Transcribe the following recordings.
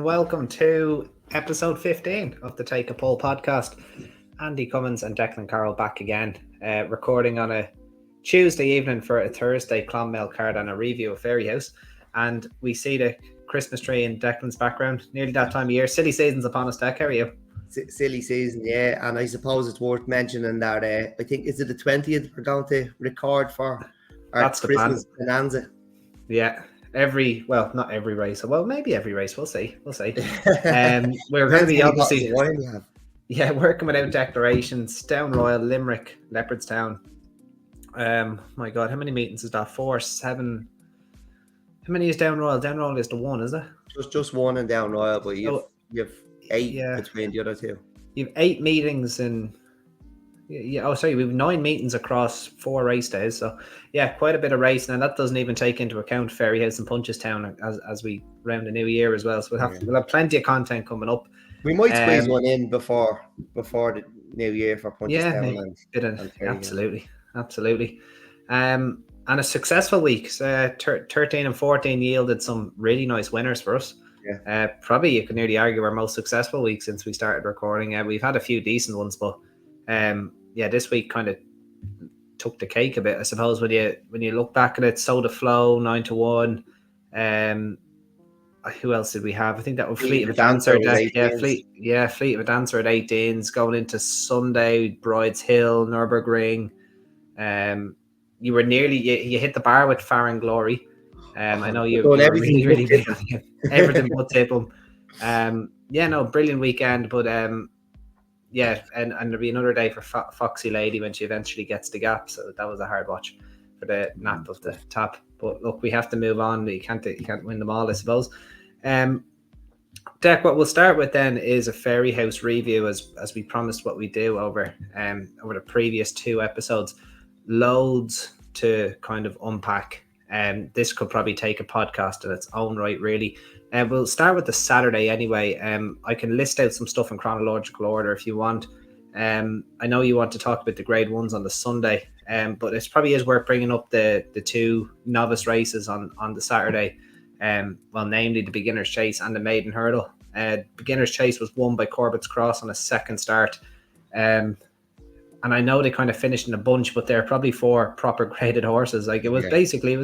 and welcome to episode 15 of the Take a Poll podcast. Andy Cummins and Declan Carroll back again, recording on a Tuesday evening for a Thursday Clonmel card and a review of Fairyhouse. And we see the Christmas tree in Declan's background. Nearly that time of year. Silly season's upon us, Dec. How are you? Silly season, yeah. And I suppose it's worth mentioning that I think, is it the 20th we're going to record for our That's Christmas bonanza? Yeah. Not every race. Well, maybe every race. We'll see. We're going to be obviously working without declarations. Down Royal, Limerick, Leopardstown. My God, how many meetings is that? 4, 7. How many is Down Royal? Down Royal is the one, is it? Just one in Down Royal, but you've 8 between the other two. You've 8 meetings in. We have 9 meetings across 4 race days. So, quite a bit of racing, and that doesn't even take into account Fairyhouse and Punchestown as we round the new year as well. So we'll have plenty of content coming up. We might squeeze one in before the new year for Punchestown. Absolutely. And a successful week. 13 and 14 yielded some really nice winners for us. Yeah. Probably you could nearly argue our most successful week since we started recording. We've had a few decent ones, but this week kind of took the cake a bit, I suppose. When you look back at it, Soda Flow 9-1. Who else did we have? I think that was Fleet of a Dancer. Fleet of a Dancer at 18s, going into Sunday, Bride's Hill, Nürburgring. You were nearly you hit the bar with Farron Glory. I know you were really big on everything but Tipham. Brilliant weekend, but and there'll be another day for Foxy Lady when she eventually gets the gap. So that was a hard watch for the nap of the top. But look, we have to move on. You can't win them all, I suppose. Dec, what we'll start with then is a Fairyhouse review, as we promised what we do over the previous 2 episodes. Loads to kind of unpack. This could probably take a podcast in its own right, really. We'll start with the Saturday anyway. I can list out some stuff in chronological order if you want. I know you want to talk about the grade 1s on the Sunday, but it probably is worth bringing up the 2 novice races on the Saturday. Namely the Beginner's Chase and the Maiden Hurdle. Beginner's Chase was won by Corbett's Cross on a second start. And I know they kind of finished in a bunch, but they're probably 4 proper graded horses. Like it was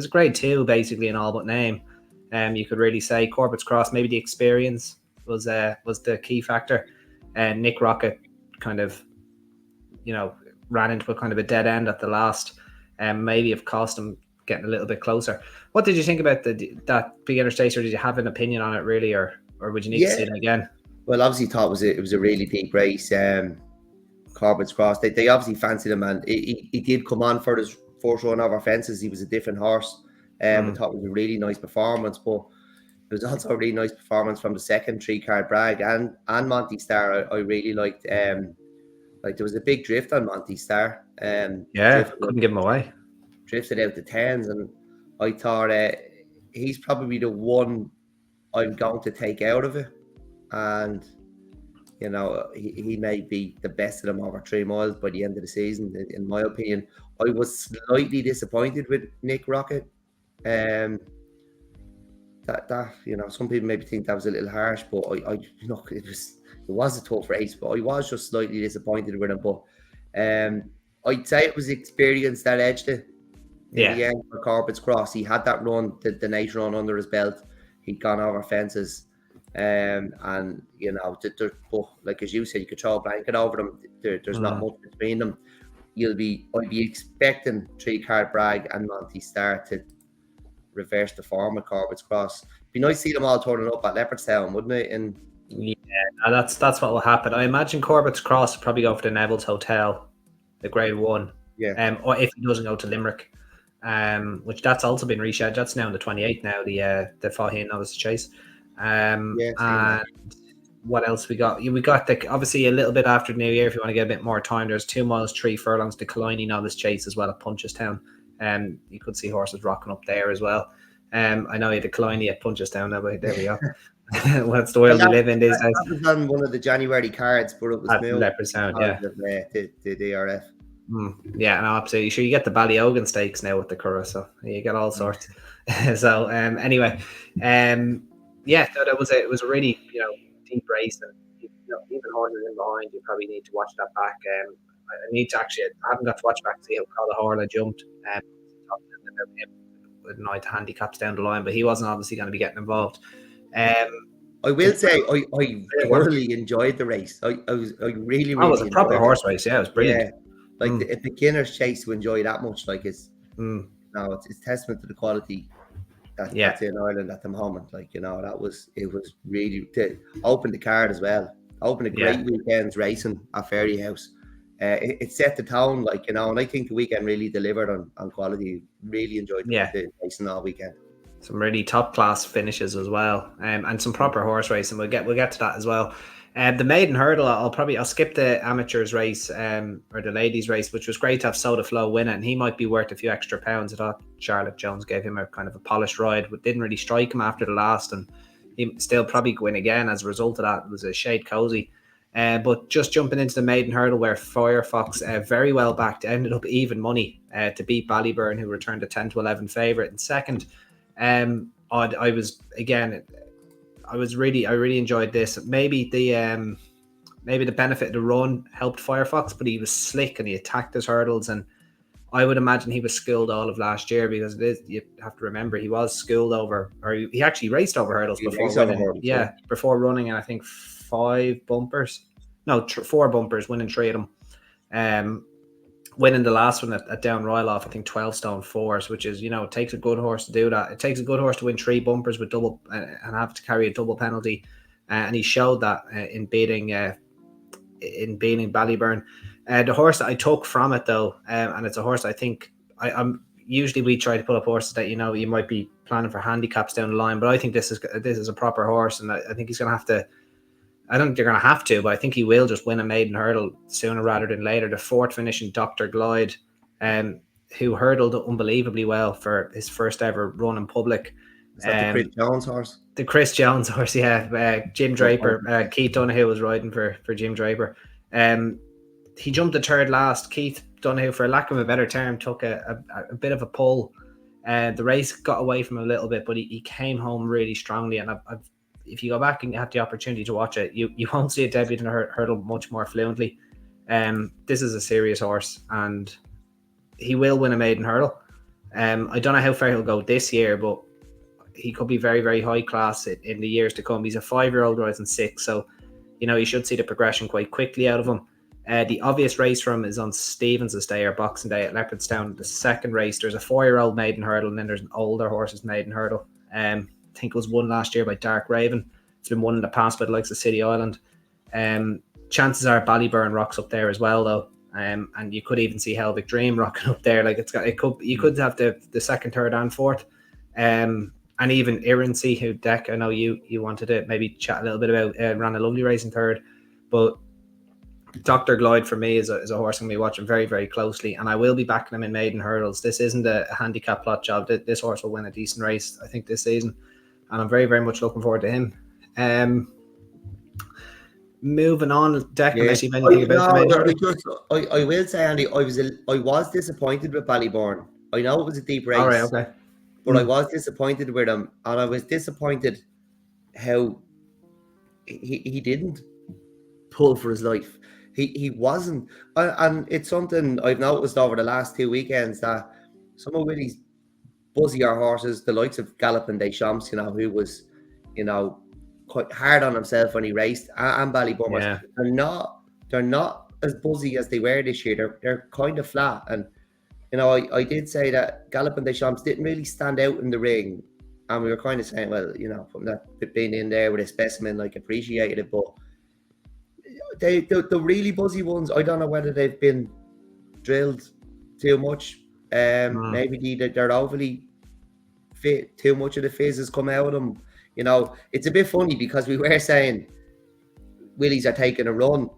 grade 2 basically in all but name. You could really say Corbett's Cross, maybe the experience was the key factor. And Nick Rocket kind of, ran into a kind of a dead end at the last, and maybe have cost him getting a little bit closer. What did you think about that Beginner's Chase, or did you have an opinion on it really, or would you need to see them again? Well, obviously thought it was a really big race. Corbett's Cross, they obviously fancied him, and he did come on for his first run over fences. He was a different horse. I thought it was a really nice performance, but it was also a really nice performance from the second 3-card Bragg and Monty Star. I really liked. There was a big drift on Monty Star. Couldn't give him away. Drifted out the 10s, and I thought he's probably the one I'm going to take out of it, and he may be the best of them over 3 miles by the end of the season, in my opinion. I was slightly disappointed with Nick Rocket. That some people maybe think that was a little harsh, but it was a tough race, but I was just slightly disappointed with him. But I'd say it was experience that edged it. In the end, for Corbett's Cross, he had that run, the nice run under his belt. He'd gone over fences, and like as you said, you could throw a blanket over them. There's not much between them. I'd be expecting 3-card Bragg and Monty Star to reverse the form of Corbett's Cross. It'd be nice to see them all turning up at Leopardstown, wouldn't it? That's what will happen. I imagine Corbett's Cross will probably go for the Neville's Hotel, the grade 1. Or if he doesn't go to Limerick, which that's also been rescheduled. That's now on the 28th now, the Faheen Novice Chase. And what else we got? We got obviously a little bit after New Year, if you want to get a bit more time, there's 2 miles 3 furlongs, the Killiney Novice Chase as well at Punchestown. You could see horses rocking up there as well. I know you had the Killiney at Punchestown now, but there we go. What's the world we live in these days? That was on one of the January cards, but it was at Leopardstown, the DRF. Absolutely. Sure, you get the Ballyogan Stakes now with the Curragh, so you get all sorts. So anyway, yeah, so it was a really deep race, and even horses in behind, you probably need to watch that back. I need to actually, I haven't got to watch back to see how Colin jumped. With an eye to handicaps down the line, but he wasn't obviously going to be getting involved. I will say I thoroughly enjoyed the race. I really it was a proper enjoyed horse race. Yeah, it was brilliant. Yeah, like a beginner's chase to enjoy that much, like it's it's testament to the quality that's in Ireland at the moment. Like it was really to open the card as well. Open a great weekend's racing at Fairyhouse. It set the tone, like and I think the weekend really delivered on quality. Really enjoyed the racing all weekend. Some really top class finishes as well, and some proper horse racing. We'll get to that as well. The maiden hurdle, I'll skip the amateurs race or the ladies race, which was great to have Soda Flow win it, and he might be worth a few extra pounds. I thought Charlotte Jones gave him a kind of a polished ride, but didn't really strike him after the last, and he still probably win again as a result of that. It was a shade cozy. But just jumping into the maiden hurdle where Firefox very well backed, ended up even money to beat Ballyburn, who returned a 10-11 favourite in second. I really enjoyed this. Maybe the benefit of the run helped Firefox, but he was slick and he attacked his hurdles, and I would imagine he was schooled all of last year, because you have to remember he was schooled over, or he actually raced over hurdles before winning. Before running, and I think 4 bumpers, winning 3 of them. Winning the last one at Down Royaloff, I think 12 stone 4s, which is, it takes a good horse to do that. It takes a good horse to win 3 bumpers with double and have to carry a double penalty. And he showed that in beating Ballyburn. The horse that I took from it, though, and it's a horse I think I'm usually we try to pull up horses that, you might be planning for handicaps down the line, but I think this is a proper horse, and I think he's going to have to. I don't think they're going to have to, but I think he will just win a maiden hurdle sooner rather than later. The 4th finishing Dr. Glide, who hurdled unbelievably well for his first ever run in public. Is that the Chris Jones horse? The Chris Jones horse, yeah. Jim Draper, Keith Donoghue was riding for Jim Draper. He jumped the 3rd last. Keith Donoghue, for lack of a better term, took a bit of a pull. The race got away from him a little bit, but he came home really strongly, and if you go back and have the opportunity to watch it, you won't see a debutant hurdle much more fluently. This is a serious horse, and he will win a maiden hurdle. I don't know how far he'll go this year, but he could be very, very high class in the years to come. He's a 5-year-old rising 6, so you should see the progression quite quickly out of him. The obvious race for him is on Stevens' Day or Boxing Day at Leopardstown. The second race, there's a 4-year-old maiden hurdle, and then there's an older horse's maiden hurdle. I think it was won last year by Dark Raven. It's been won in the past by the likes of City Island. Chances are Ballyburn rocks up there as well, though. And you could even see Helvic Dream rocking up there. Like you could have the 2nd, 3rd, and 4th. And even Irency, who Dec, I know you wanted to maybe chat a little bit about, ran a lovely race in 3rd. But Dr. Glide for me is a horse I'm going to be watching very, very closely, and I will be backing him in maiden hurdles. This isn't a handicap plot job. This horse will win a decent race, I think, this season, and I'm very, very much looking forward to him. Moving on, Dec, unless you've anything about the maiden hurdle. I will say, Andy, I was disappointed with Ballyburn. I know it was a deep race. All right, okay. But I was disappointed with him, and I was disappointed how he didn't pull for his life. He wasn't, and it's something I've noticed over the last 2 weekends, that some of Willie's buzzier horses, the likes of Galloping Deschamps, who was, quite hard on himself when he raced, and Ballyburn, they're not as buzzy as they were this year. They're kind of flat, and I did say that Galloping Deschamps didn't really stand out in the ring, and we were kind of saying, well, from that being in there with a specimen, appreciated it, but the really buzzy ones, I don't know whether they've been drilled too much. Maybe they're overly fit. Too much of the fizz has come out of them. It's a bit funny, because we were saying Willies are taking a run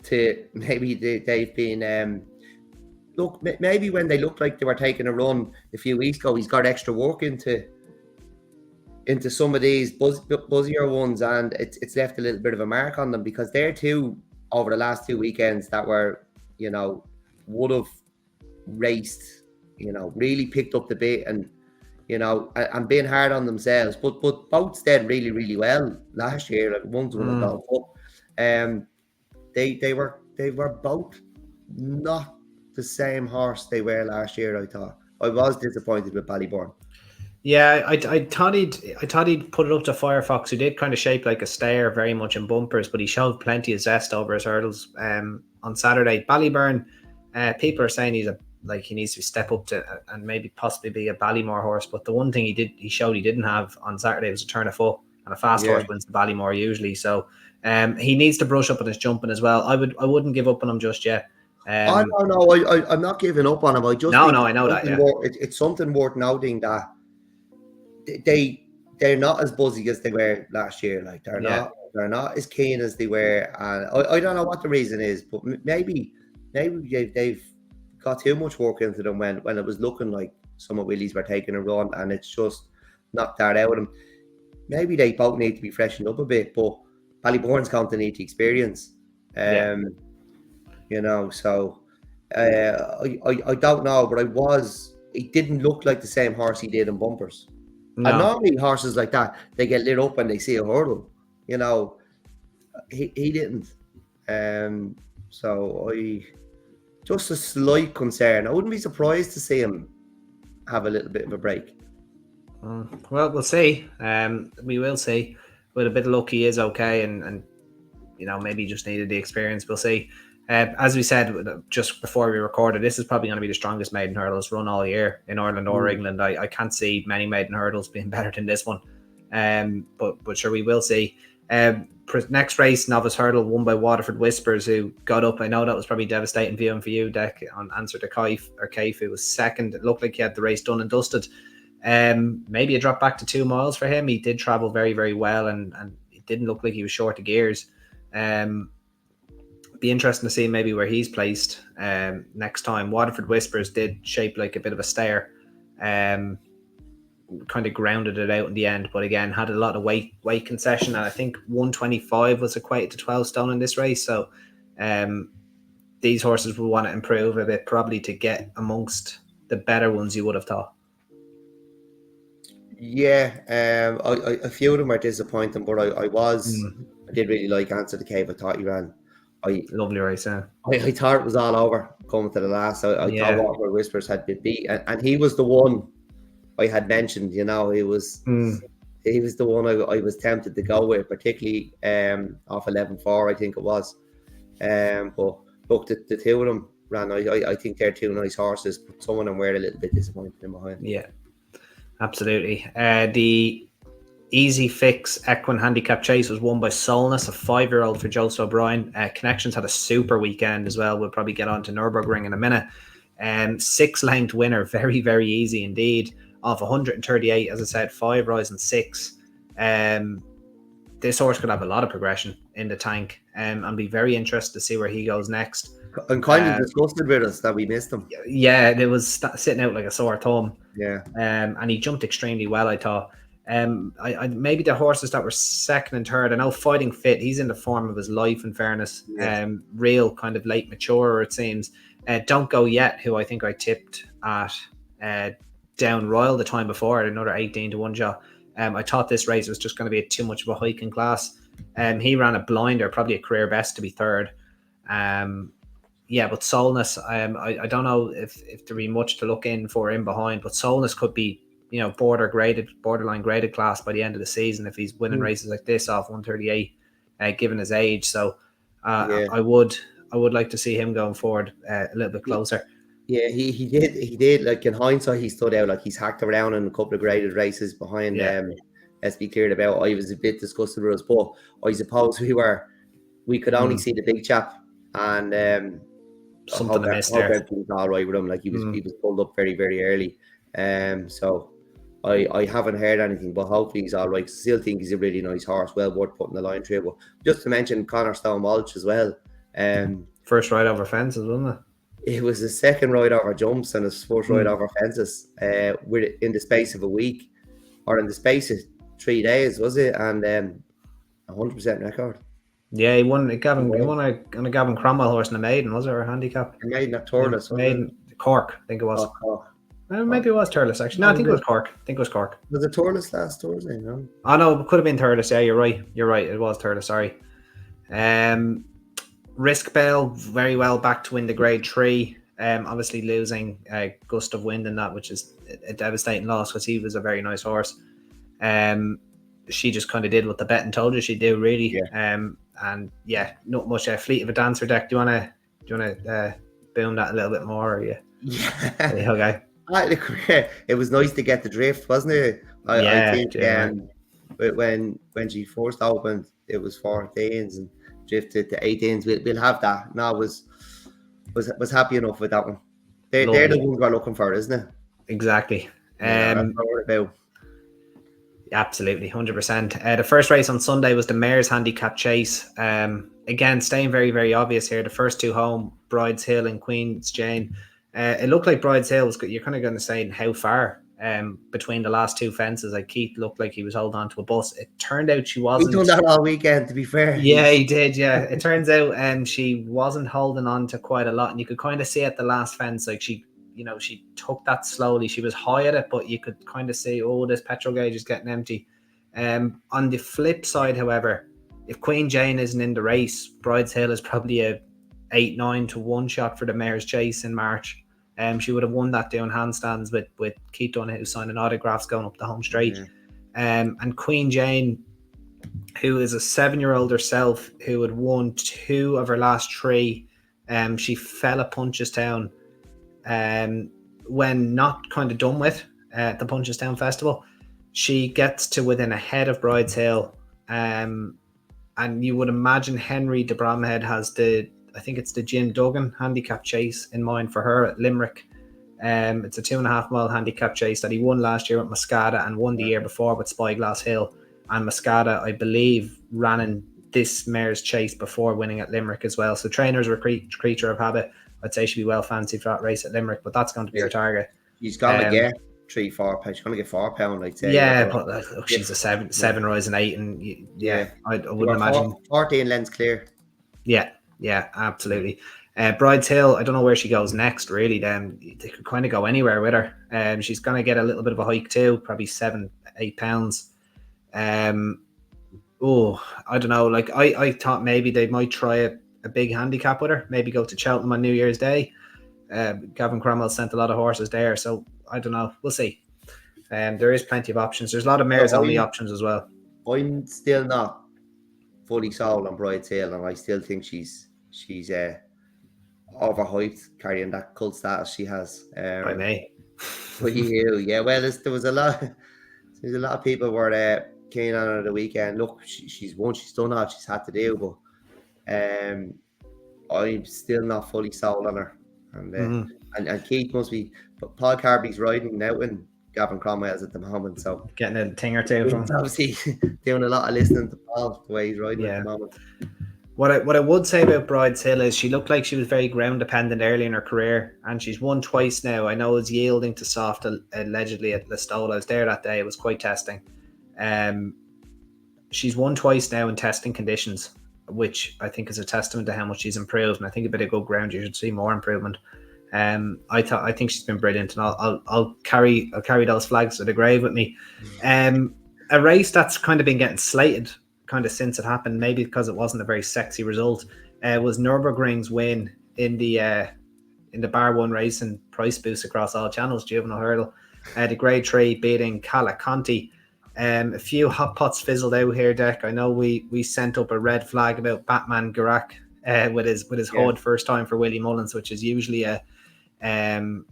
to maybe they've been look, maybe when they looked like they were taking a run a few weeks ago, he's got extra work into some of these buzzier ones, and it's left a little bit of a mark on them, because they're two over the last 2 weekends that were, would have raced, really picked up the bit, and and being hard on themselves. But both did really, really well last year. Like one's won a golf up. They were both not the same horse they were last year. I thought I was disappointed with Ballybourne. Yeah, I thought he'd put it up to Firefox, who did kind of shape like a stare very much in bumpers, but he showed plenty of zest over his hurdles on Saturday. Ballybourne, people are saying he needs to step up to and maybe possibly be a Ballymore horse. But the one thing he showed he didn't have on Saturday was a turn of foot, and a fast horse wins the Ballymore usually. So he needs to brush up on his jumping as well. I wouldn't give up on him just yet. I'm not giving up on him. I just think I know that. Yeah. It's something worth noting that they're not as buzzy as they were last year. Like they're not as keen as they were, and I don't know what the reason is, but maybe they've got too much work into them when it was looking like some of Willie's were taking a run, and it's just knocked that out of them. Maybe they both need to be freshened up a bit, but Ballybourne's going to need the experience. So I don't know, but it didn't look like the same horse he did in bumpers. No. And normally horses like that, they get lit up when they see a hurdle. He didn't. So just a slight concern. I wouldn't be surprised to see him have a little bit of a break. Well, we'll see. We will see. With a bit of luck, he is okay, and maybe just needed the experience. We'll see. As we said just before we recorded, this is probably going to be the strongest maiden hurdles run all year in Ireland or England. I can't see many maiden hurdles being better than this one. But sure, we will see. Next race, novice hurdle, won by Waterford Whispers, who got up. I know that was probably devastating viewing for you, Dec, on answer to Kaif, who was second. It looked like he had the race done and dusted. Maybe a drop back to 2 miles for him. He did travel very, very well, and it didn't look like he was short of gears. Be interesting to see maybe where he's placed next time. Waterford Whispers did shape like a bit of a stare, kind of grounded it out in the end, but again had a lot of weight concession, and I think 125 was equated to 12 stone in this race. So these horses will want to improve a bit, probably to get amongst the better ones, you would have thought. Yeah, a few of them are disappointing, but I did really like Answer the Cave. I thought he ran. Lovely race, yeah. I thought it was all over coming to the last. I thought Waterford Whispers had been beat, and he was the one I had mentioned. He was the one I was tempted to go with, particularly off 11.4, I think it was. But look, the two of them ran. I think they're two nice horses, but some of them were a little bit disappointed in behind. Yeah, absolutely. The Easy Fix Equine Handicap Chase was won by Solness, a 5-year-old for Joseph O'Brien. Connections had a super weekend as well. We'll probably get on to Nürburgring in a minute. 6-length winner, very, very easy indeed. Off 138, as I said, 5 rising 6. This horse could have a lot of progression in the tank, and be very interested to see where he goes next. I'm kind of disgusted with us that we missed him. Yeah, it was sitting out like a sore thumb. Yeah. And he jumped extremely well, I thought. I maybe the horses that were second and third, I know Fighting Fit, he's in the form of his life, in fairness. Yes. Real kind of late mature, it seems. Don't Go Yet, who I think I tipped at Down Royal the time before at another 18-1 shot. I thought this race was just going to be too much of a hike in class. He ran a blinder, probably a career best to be third. But Solness, I don't know if there be much to look in for in behind, but Solness could be, borderline graded class by the end of the season if he's winning races like this off 138, given his age. So I would like to see him going forward a little bit closer. Yeah, he did. Like in hindsight, he stood out. Like he's hacked around in a couple of graded races behind. Let's be clear about. I was a bit disgusted with us, but I suppose we could only see the big chap, and something I missed there. Everything was all right with him. Like he was pulled up very, very early. So I haven't heard anything, but hopefully he's all right. I still think he's a really nice horse, well worth putting the line through. But just to mention Connor Stone Walsh as well. First ride over fences, wasn't it? It was his second ride over jumps and his first ride over fences. In the space of a week, or in the space of 3 days, was it? And 100% record. Yeah, he won. Gavin won on a Gavin Cromwell horse in the maiden, was it, or a handicap? A maiden at Torres. Maiden Cork, I think it was. Cork. Maybe it was Thurles actually. No, I think it was Cork. Was it Thurles last Thursday? No. Oh no, it could have been Thurles. Yeah, you're right. It was Thurles. Sorry. Risk Bell very well back to win the Grade 3. Obviously losing a gust of wind in that, which is a devastating loss because he was a very nice horse. She just kind of did what the betting told her she'd do, really. Yeah. And yeah, not much fleet of a dancer deck. Do you wanna boom that a little bit more? Or Yeah. Okay. It was nice to get the drift, wasn't it? I think when she first opened, it was 14s and drifted to 18s. We'll have that. No, was happy enough with that one. They're the ones we're looking for, isn't it? Exactly. That's what we're about. Absolutely, 100%. The first race on Sunday was the Mares Handicap Chase. Again, staying very, very obvious here. The first two home, Bride's Hill and Queen's Jane. It looked like Bride's Hill was. You're kind of going to say how far between the last two fences. Like Keith looked like he was holding on to a bus. It turned out she wasn't. He's done that all weekend, to be fair. Yeah, he did. Yeah, it turns out she wasn't holding on to quite a lot, and you could kind of see at the last fence, like she took that slowly. She was high at it, but you could kind of see, this petrol gauge is getting empty. On the flip side, however, if Queen Jane isn't in the race, Bride's Hill is probably a 8-9 to 1 shot for the Mares Chase in March. She would have won that doing handstands with Keith Donoghue signing autographs going up the home straight. And Queen Jane, who is a 7-year-old herself, who had won 2 of her last 3, she fell at Punchestown when not kind of done with at the Punchestown Festival. She gets to within a head of Bride's Hill, and you would imagine Henry de Bromhead has I think it's the Jim Duggan handicap chase in mind for her at Limerick. It's a 2.5 mile handicap chase that he won last year with Mascada and won the year before with Spyglass Hill. And Mascada, I believe, ran in this mare's chase before winning at Limerick as well. So trainers are creature of habit. I'd say she'd be well fancied for that race at Limerick, but that's going to be her target. She's going to get 3-4 pounds. She's going to get £4, I'd say. Yeah, but look, she's a 7 rising 8, and I wouldn't imagine 14 lengths clear. Yeah, absolutely. Bride's Hill, I don't know where she goes next, really. They could kind of go anywhere with her. She's going to get a little bit of a hike too, probably 7-8 pounds. I don't know. Like I thought maybe they might try a big handicap with her, maybe go to Cheltenham on New Year's Day. Gavin Cromwell sent a lot of horses there, so I don't know. We'll see. There is plenty of options. There's a lot of mares only options as well. I'm still not fully sold on Bride's Hill, and I still think she's overhyped, carrying that cult status she has. By me. For you, yeah. Well, there was a lot of people were keen on her the weekend. Look, she's won, she's done all she's had to do, but I'm still not fully sold on her. And Keith must be, but Paul Carby's riding now in Gavin Cromwell's at the moment, so getting a thing or two from obviously doing a lot of listening to Paul the way he's riding at the moment. What I would say about Bride's Hill is she looked like she was very ground dependent early in her career, and she's won twice now. I know it's yielding to soft allegedly at Listowel. I was there that day. It was quite testing. She's won twice now in testing conditions, which I think is a testament to how much she's improved. And I think a bit of good ground, you should see more improvement. I think she's been brilliant, and I'll carry those flags to the grave with me. A race that's kind of been getting slated kind of since it happened, maybe because it wasn't a very sexy result, was Nürburgring's win in the Bar 1 race and price boost across all channels, juvenile hurdle. The Grade 3 beating Cala Conti. A few hot pots fizzled out here, Dec. I know we sent up a red flag about Batman Garak with his HUD first time for Willie Mullins, which is usually not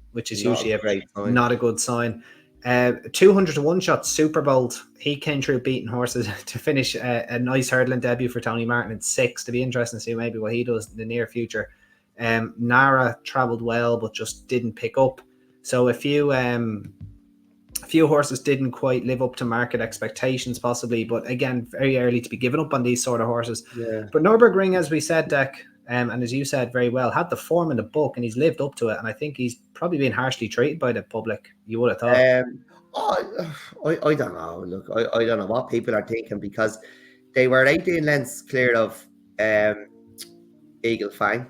a good sign. 200 to 1 shot Superbolt. He came through beating horses to finish a nice hurdling debut for Tony Martin in 6th. To be interesting to see maybe what he does in the near future. Nara travelled well but just didn't pick up. So a few horses didn't quite live up to market expectations possibly, but again, very early to be given up on these sort of horses. But Nürburgring, as we said, Dec, and as you said very well, had the form in the book and he's lived up to it, and I think he's probably been harshly treated by the public, you would have thought. I don't know. Look, I don't know what people are thinking, because they were 18 lengths clear of Eagle Fang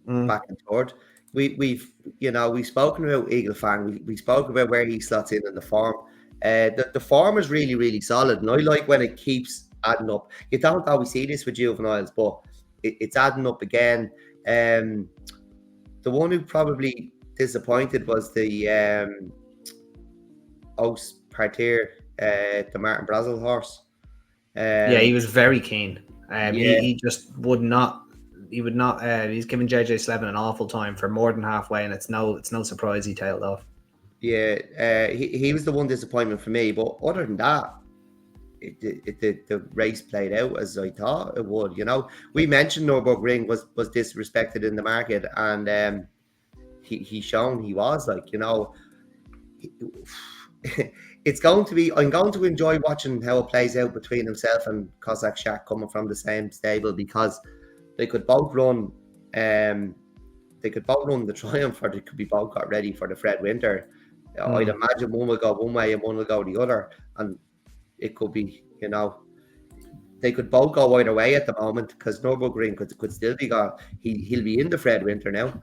back and third. we've spoken about Eagle Fang. We spoke about where he slots in the farm. The farm is really, really solid, and I like when it keeps adding up. You don't always see this with juveniles, but it's adding up again. The one who probably disappointed was the Os Parterre, the Martin Brazel horse. Yeah, he was very keen. Yeah. He just would not. He would not. He's given JJ Slevin an awful time for more than halfway, and it's no surprise he tailed off. Yeah, he was the one disappointment for me. But other than that, the race played out as I thought it would. We mentioned Nürburgring was disrespected in the market, and he's shown he was it's going to be. I'm going to enjoy watching how it plays out between himself and Cossack Shack coming from the same stable, because they could both run. They could both run the Triumph, or they could be both got ready for the Fred Winter. I'd imagine one will go one way and one will go the other, and it could be, they could both go either way at the moment, because Nürburgring could still be gone. He'll be in the Fred Winter now.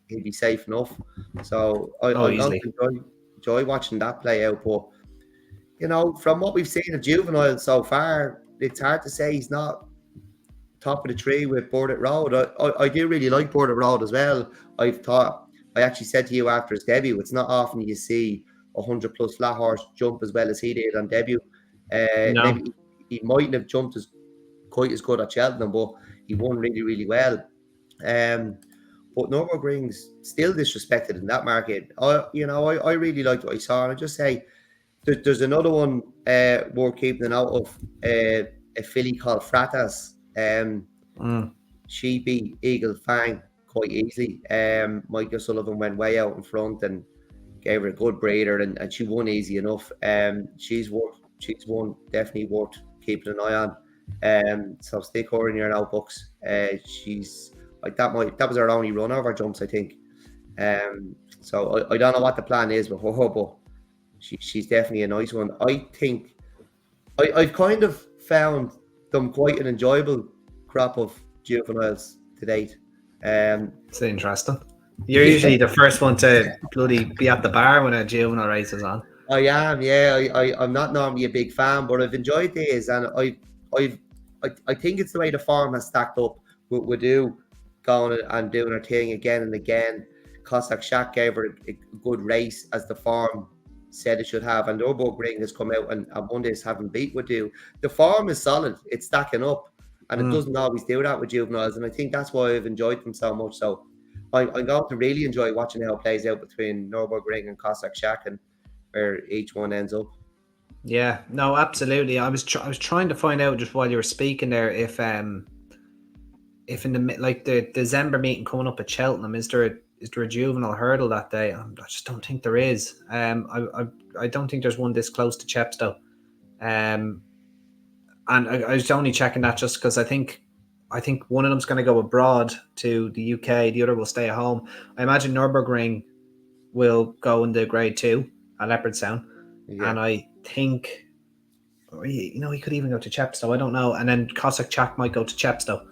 He'll be safe enough. So I'm going to enjoy watching that play out. But from what we've seen of Juvenile so far, it's hard to say he's not top of the tree with Bordet Road. I do really like Bordet Road as well. I actually said to you after his debut, it's not often you see 100+ flat horse jump as well as he did on debut. No. Maybe he mightn't have jumped quite as good at Cheltenham, but he won really, really well. But Nürburgring's still disrespected in that market. I really liked what I saw, and I just say there's another one worth keeping an out of, a filly called Fratas. She beat Eagle Fang quite easily. Michael Sullivan went way out in front and gave her a good breeder, and she won easy enough. She's one definitely worth keeping an eye on. So stick her in your notebooks. She's like that was her only run over jumps, I think. So I don't know what the plan is with her, but she's definitely a nice one. I think I've kind of found them quite an enjoyable crop of juveniles to date. It's interesting. You're usually the first one to bloody be at the bar when a juvenile race is on. I am, yeah. I'm not normally a big fan, but I've enjoyed these, and I think it's the way the farm has stacked up. We do going and doing her thing again and again. Cossack Shack gave her a good race, as the farm said it should have, and Nürburgring has come out and won this, having beat Wadu. The farm is solid, it's stacking up, and it doesn't always do that with juveniles, and I think that's why I've enjoyed them so much. So I'm going to really enjoy watching how it plays out between Nürburgring and Cossack Shack, and where each one ends up. Yeah, no, absolutely. I was trying to find out just while you were speaking there if in the December meeting coming up at Cheltenham, is there a juvenile hurdle that day? I just don't think there is. I don't think there's one this close to Chepstow. And I was only checking that just because I think one of them's going to go abroad to the UK, the other will stay at home. I imagine Nürburgring will go in the Grade 2 at Leopardstown, and I think he could even go to Chepstow. I don't know. And then Cossack Shack might go to Chepstow.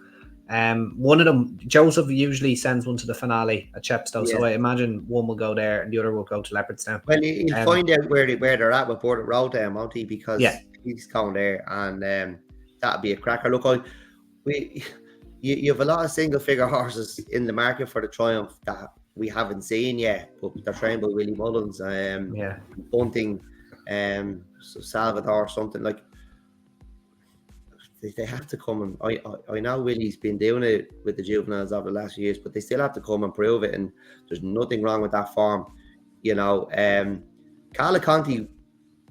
One of them, Joseph usually sends one to the finale at Chepstow, so I imagine one will go there and the other will go to Leopardstown. Well, he'll find out where they're at with Bordet Road there, won't he? Because he's going there, and that'll be a cracker. Look, you have a lot of single figure horses in the market for the Triumph that we haven't seen yet, but they're trained by Willie Mullins, Bunting, Salvador, something like. They have to come, and I know Willie's been doing it with the juveniles over the last few years, but they still have to come and prove it, and there's nothing wrong with that form. Carla Conti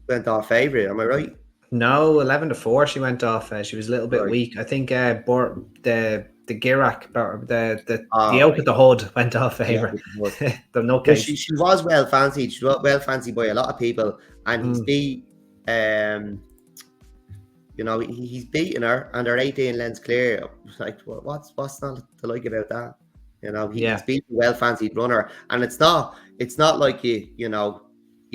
went off favourite, am I right? No, 11-4 she went off. She was a little bit weak. I think the Girac, the oak at the hood went off favourite. The nutcase. She was well fancied. She was well fancied by a lot of people, and he's beat he's beaten her, and her 18 lengths clear. Like, what's not to like about that? He's beaten a well fancied runner, and it's not like you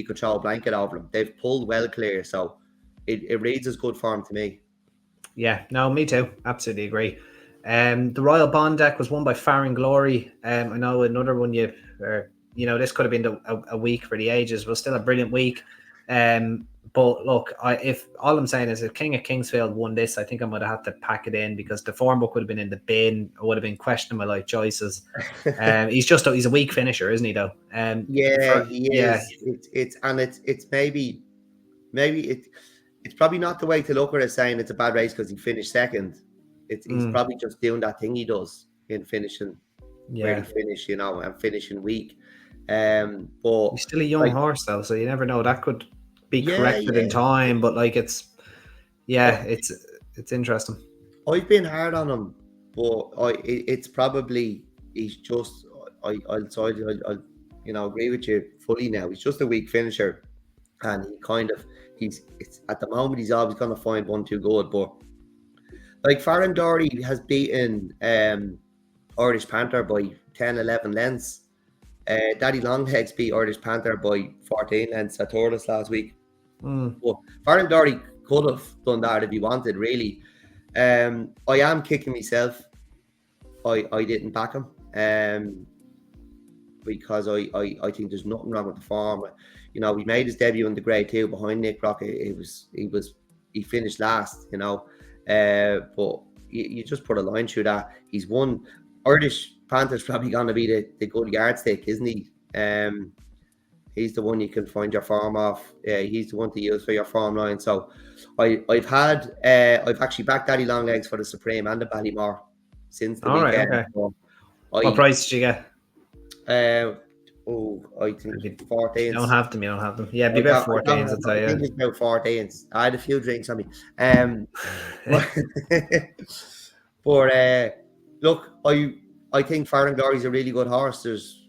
could throw a blanket over them. They've pulled well clear, so it reads as good form to me. Yeah, no, me too. Absolutely agree. The Royal Bond deck was won by Farron Glory. I know another one this could have been a week for the ages, but still a brilliant week. But look, if all I'm saying is if King of Kingsfield won this, I think I might have had to pack it in because the form book would have been in the bin. It would have been questioning my life choices. He's a weak finisher, isn't he? Though. He is. It's maybe it's probably not the way to look at it saying it's a bad race because he finished second. He's probably just doing that thing he does in finishing. Where he finished, and finishing weak. But he's still a young horse though, so you never know. That could be corrected in time, but it's interesting. I've been hard on him, but it's probably he's just I'll agree with you fully now. He's just a weak finisher, and it's at the moment he's always going to find 1-2 good, but like Farron Doherty has beaten Irish Panther by 10-11 lengths. Daddy Longlegs beat Irish Panther by 14 lengths at Tortoise last week. Well, Farron Doherty could have done that if he wanted, really. I am kicking myself. I didn't back him because I think there's nothing wrong with the form. He made his debut in the Grade 2 behind Nick Rocket. He finished last, but you just put a line through that. He's won. Irish Panther's probably going to be the good yardstick, isn't he? He's the one you can find your form off. He's the one to use for your form line. So I've actually backed Daddy Longlegs for the Supreme and the Ballymore since the weekend. Right, okay. So what price did you get? I think 14. You don't have them. Yeah, be about 14s, I'd say. I think it's about 14s. I had a few drinks on me. But look, I think Farron Glory's a really good horse. There's,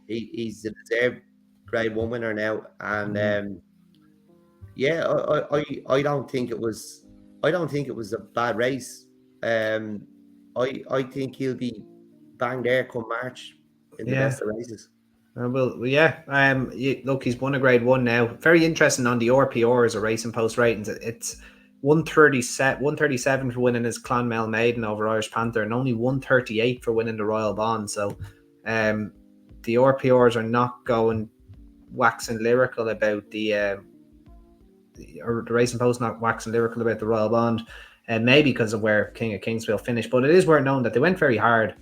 he's a deserved Grade 1 winner now, and I don't think it was a bad race. I think he'll be bang there come March in the best of races. Look, he's won a Grade 1 now. Very interesting on the RPRs or Racing Post ratings. It's 137 for winning his Clonmel Maiden over Irish Panther, and only 138 for winning the Royal Bond. So, the RPRs are not going waxing lyrical about or the Racing Post not waxing lyrical about the Royal Bond, and maybe because of where King of Kingsfield finished. But it is worth knowing that they went very hard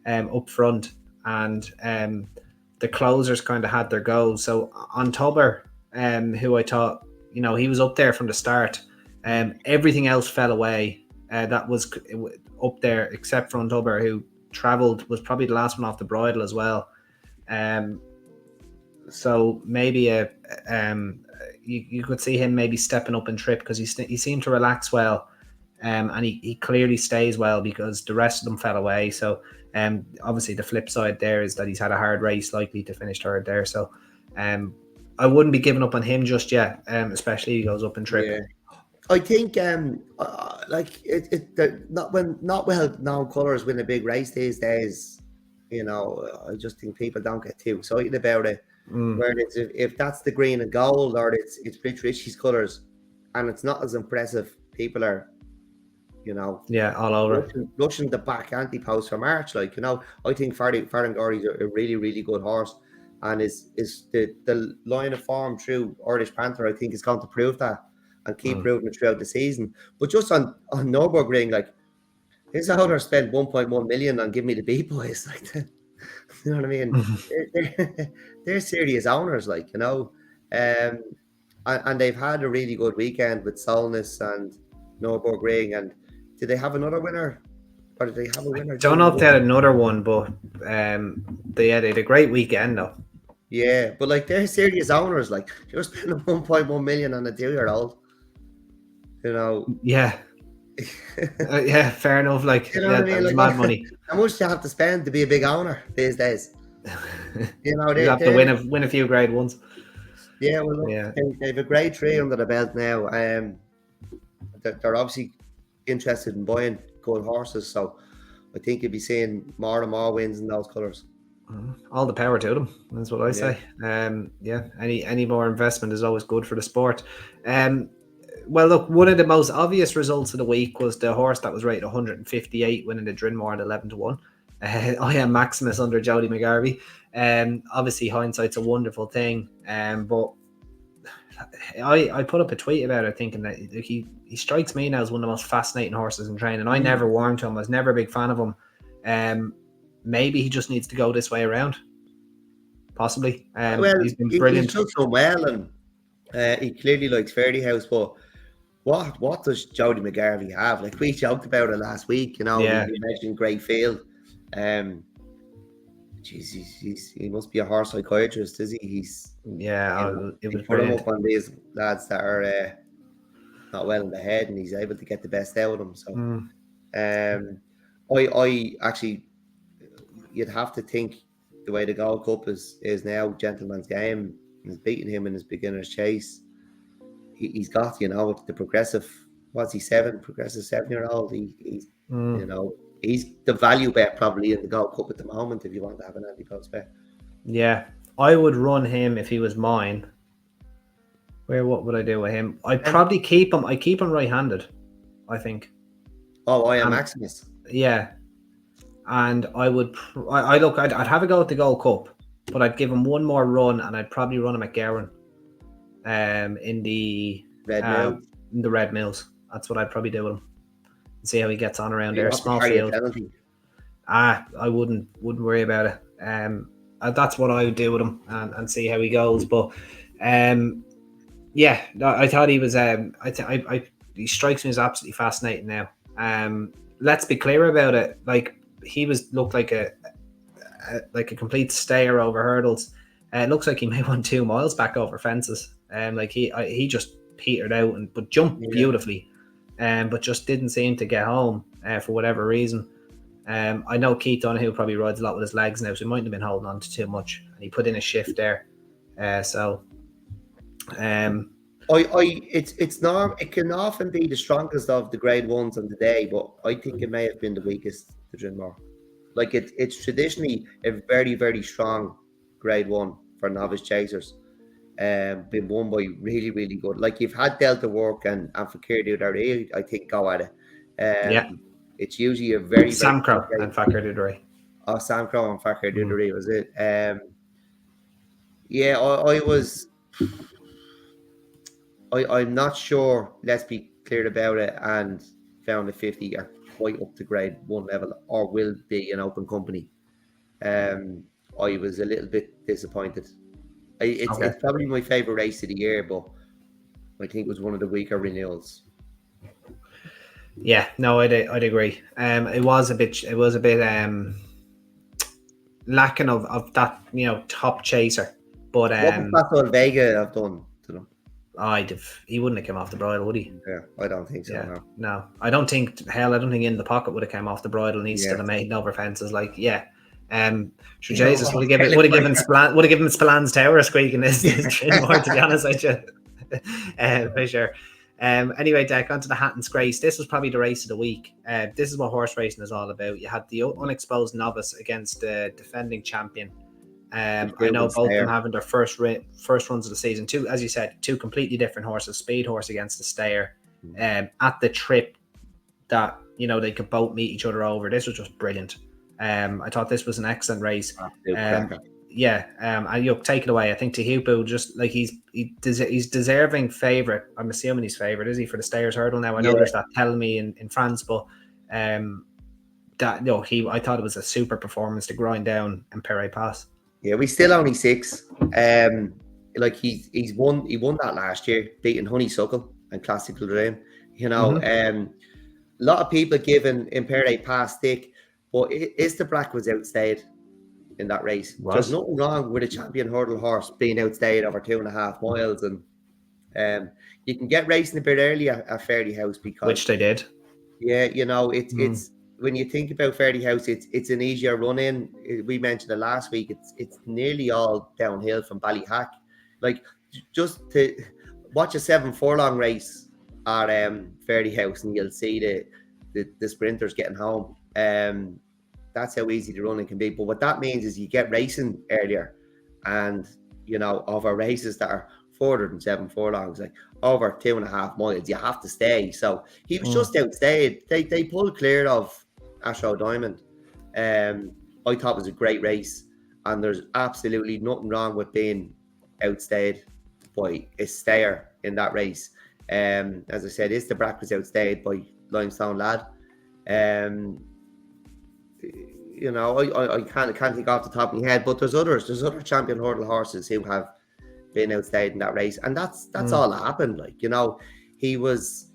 up front, and the closers kind of had their go. So on Tubber, who I thought, he was up there from the start. Everything else fell away. That was up there except for Tubber, who travelled, was probably the last one off the bridle as well. So maybe you could see him maybe stepping up in trip because he seemed to relax well, and he clearly stays well because the rest of them fell away. So obviously the flip side there is that he's had a hard race, likely to finish third there. So I wouldn't be giving up on him just yet, especially if he goes up in trip. Yeah. I think not well known colours win a big race these days. I just think people don't get too excited about it. Whereas if that's the green and gold or it's Rich Richie's colours and it's not as impressive, people are, all over rushing the back anti-post for March. I think Farron Glory's a really, really good horse, and is the line of form through Irish Panther, I think, is going to prove that and keep proving it throughout the season. But just on Nürburgring, his owner spent 1.1 million on Give Me the Beat Boys, you know what I mean? They're serious owners, and they've had a really good weekend with Solness and Nürburgring. And did they have another winner? Or did they have a winner? I don't know if they had another one, but they had a great weekend though. Yeah, but they're serious owners. You're spending 1.1 million on a 2-year-old. Yeah. Yeah, fair enough. That's mad money. How much do you have to spend to be a big owner these days? You have to win a few Grade 1s. Yeah, well, they have a Grade 3 under the belt now. They're obviously interested in buying good horses, so I think you'll be seeing more and more wins in those colours. All the power to them. That's what I say. Any more investment is always good for the sport. Well, look, one of the most obvious results of the week was the horse that was rated 158 winning the Drinmore at 11-1. I am Maximus under Jody McGarvey. Obviously, hindsight's a wonderful thing, but I put up a tweet about it thinking that he strikes me now as one of the most fascinating horses in training. I never warmed to him. I was never a big fan of him. Maybe he just needs to go this way around. Possibly. Well, he's been brilliant. He's just done well, and he clearly likes Fairyhouse, but what does Jody McGarvey have? Like, we joked about it last week, you know. Yeah. He mentioned Great Field. He must be a horse psychiatrist, is he? He's it was put him brilliant. up on these lads that are not well in the head, and he's able to get the best out of them. So, I actually, you'd have to think the way the Gold Cup is now, gentleman's game, is beating him in his beginner's chase. He's got, you know, the progressive. What's he, progressive 7-year-old? He's you know. He's the value bet probably in the Gold Cup at the moment if you want to have an anti-post bet. Yeah, I would run him if he was mine. What would I do with him? I'd probably keep him. I keep him right-handed, I think. Oh, I am Maximus. Yeah, and I would. I'd have a go at the Gold Cup, but I'd give him one more run, and I'd probably run him at Gowran. In the Red Mills. That's what I'd probably do with him. See how he gets on around there. Small field. I wouldn't worry about it. That's what I would do with him and see how he goes. But yeah, I thought he was. He strikes me as absolutely fascinating now. Let's be clear about it. Like, he looked like a complete stayer over hurdles. It looks like he may won 2 miles back over fences. Like he just petered out but jumped beautifully. But just didn't seem to get home for whatever reason. I know Keith Donoghue probably rides a lot with his legs now, so he mightn't have been holding on to too much. And he put in a shift there. It's not. It can often be the strongest of the grade ones on the day, but I think it may have been the weakest to Drinmore. Like, it's traditionally a very, very strong grade 1 for novice chasers. Been won by really, really good. Like, you've had Delta Work and Fakir Dudari, I think, go at it. It's usually a very Sam Crow and Fakir Dudari. Oh, Sam Crow and Fakir Dudari was it? Yeah, I was. I'm not sure. Let's be clear about it. And found the 50 are quite up to grade 1 level, or will be an open company. I was a little bit disappointed. It's probably my favorite race of the year, but I think it was one of the weaker renewals. Yeah, no, I'd agree. It was a bit lacking of that, you know, top chaser. But what would Pascal Vega have done to them? He wouldn't have come off the bridle, would he? Yeah, I don't think so. Yeah, no, I don't think In the Pocket would have come off the bridle, and he's still a maiden over fences. Like, Jesus would have given Spillane Tower a squeak in his Drinmore, to be honest with you. For sure. Anyway, Dec, onto the Hatton's Grace. This was probably the race of the week. This is what horse racing is all about. You had the unexposed novice against the defending champion. I know both of them having their first runs of the season. Two, as you said, two completely different horses. Speed horse against the stayer. At the trip that, you know, they could both meet each other over. This was just brilliant. I thought this was an excellent race. And you take it away. I think Tehupu, just like he's deserving favourite. I'm assuming he's favourite, is he, for the Stayers Hurdle now? I know there's that telling me in France, but I thought it was a super performance to grind down Empire Pass. Yeah, we still only 6. Like he won that last year, beating Honeysuckle and Classical Dream. You know, a lot of people giving Empire Pass stick, but the Black was outstayed in that race. There's nothing wrong with a champion hurdle horse being outstayed over 2.5 miles, and you can get racing a bit early at Fairyhouse, because which they did. Yeah, you know, it's when you think about Fairyhouse, it's an easier run in. We mentioned it last week. It's nearly all downhill from Ballyhack. Like, just to watch a 7 furlong race at Fairyhouse, and you'll see the sprinters getting home. That's how easy the running can be. But what that means is you get racing earlier, and, you know, of our races that are further than 7 furlongs, like over 2.5 miles. You have to stay. So he was just outstayed. They pulled clear of Ashrow Diamond. I thought it was a great race, and there's absolutely nothing wrong with being outstayed by a stayer in that race. As I said, Istabrack was outstayed by Limestone Lad. You know, I can't think off the top of my head, but there's other champion hurdle horses who have been outstayed in that race, and that's all that happened. Like, you know, he was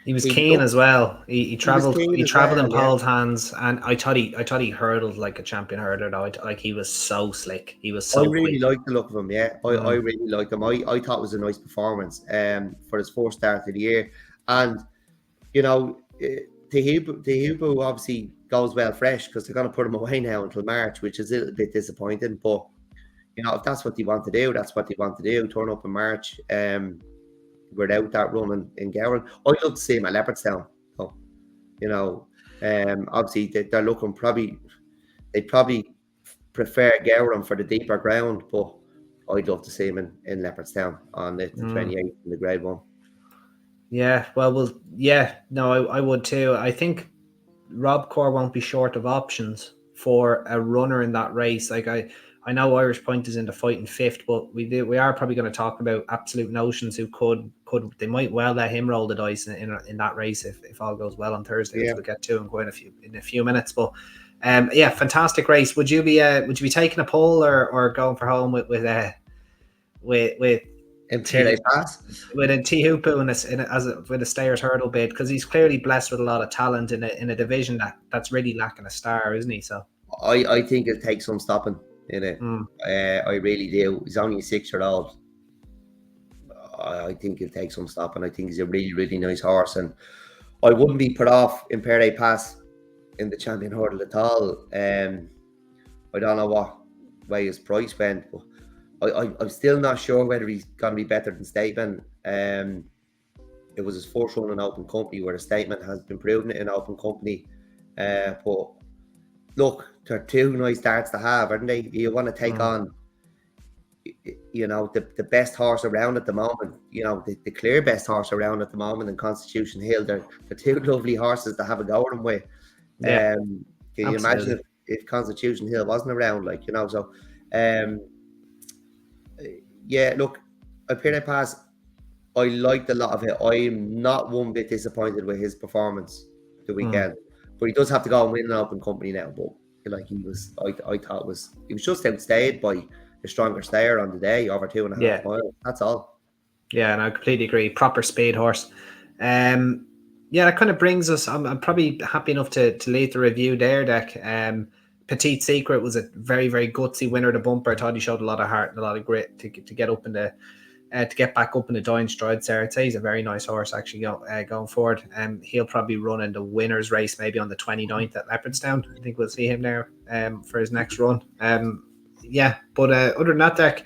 keen as well. He traveled in well, Paul's hands, and I thought he hurdled like a champion hurdler though. Like, he was so slick. He was so I really quick. liked the look of him. Yeah, I really liked him. I thought it was a nice performance for his first start of the year. And you know, Tehubu obviously goes well fresh, because they're going to put him away now until March, which is a little bit disappointing. But you know, if that's what they want to do, that's what they want to do. Turn up in March without that run in Gowran. I'd love to see him at Leopardstown. So, you know, obviously they're looking they probably prefer Gowran for the deeper ground, but I'd love to see him in Leopardstown on the 28th in the Grade 1. Yeah, I would too. I think Rob Corr won't be short of options for a runner in that race. Like, I know Irish Point is in the fighting fifth, but we are probably going to talk about Absolute Notions, who they might well let him roll the dice in that race if all goes well on Thursday, which we'll get to in a few minutes. But fantastic race. Would you be taking a poll or going for home with Imperial Pass with a Tehupu with a Stayers hurdle bid, because he's clearly blessed with a lot of talent in a division that's really lacking a star, isn't he? So I think it'll take some stopping in it. I really do. He's only a 6-year-old. I think he'll take some stopping. I think he's a really, really nice horse, and I wouldn't be put off Imperial Pass in the champion hurdle at all. I don't know what way his price went, but I'm still not sure whether he's going to be better than Statement. It was his first run in open company, where the Statement has been proven it in open company. But look, they're two nice darts to have, aren't they? You want to take on, you know, the best horse around at the moment, you know, the clear best horse around at the moment in Constitution Hill. They're two lovely horses to have a go with. Can you imagine if Constitution Hill wasn't around, like, you know? So look, Imperial Pass, I liked a lot of it. I'm not one bit disappointed with his performance the weekend, but he does have to go and win an open company now. But like, he was, I thought he was just outstayed by a stronger stayer on the day, over 2.5 miles. That's all. Yeah, and I completely agree. Proper speed horse. That kind of brings us. I'm probably happy enough to leave the review there, Dec. Petite Secret was a very, very gutsy winner of the bumper. I thought he showed a lot of heart and a lot of grit to get up in the to get back up in the dying strides there. I'd say he's a very nice horse actually going forward. He'll probably run in the winner's race maybe on the 29th at Leopardstown. I think we'll see him there for his next run. But other than that,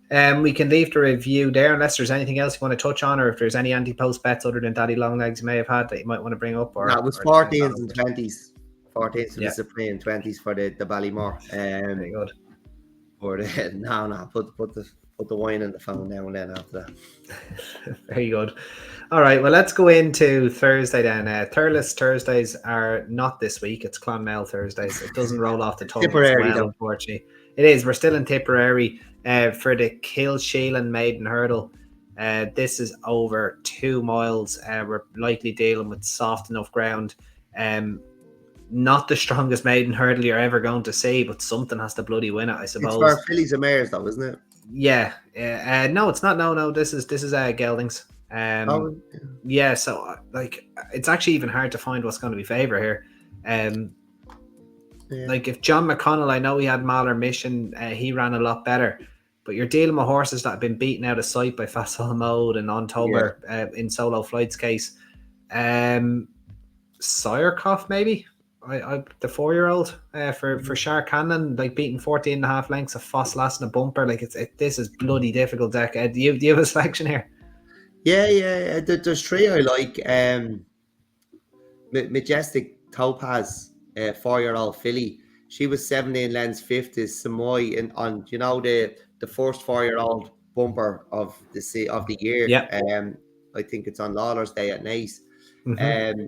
Dec, we can leave the review there unless there's anything else you want to touch on, or if there's any anti-post bets other than Daddy Longlegs you may have had that you might want to bring up. Or it was 14s and 20s. 14s for the Supreme, 20s for the Ballymore. Very good. Or put the wine in the phone now and then after that. Very good. All right, well, let's go into Thursday then. Thurles Thursdays are not this week. It's Clonmel Thursdays. It doesn't roll off the tongue. Tipperary, unfortunately. It is. We're still in Tipperary for the Kilsheelan Maiden Hurdle. This is over 2 miles. We're likely dealing with soft enough ground. Not the strongest maiden hurdle you're ever going to see, but something has to bloody win it, I suppose. It's for fillies and mares, though, isn't it? Yeah. No, it's not. No. This is geldings. So like, it's actually even hard to find what's going to be favourite here. Like, if John McConnell, I know he had Mahler Mission, he ran a lot better, but you're dealing with horses that have been beaten out of sight by Facile Mode and October in Solo Flight's case. Sirecough maybe. The 4-year-old for Shark Cannon, like, beating 14.5 lengths of Foss Lass in a bumper. Like, this is bloody difficult, Dec. Do you have a selection here? Yeah. There's 3 I like. Majestic Topaz, 4-year-old filly. She was 17 lengths fifth is Samoy on the first 4-year-old bumper of the year. Yeah. I think it's on Lawler's Day at Naas. Mm-hmm.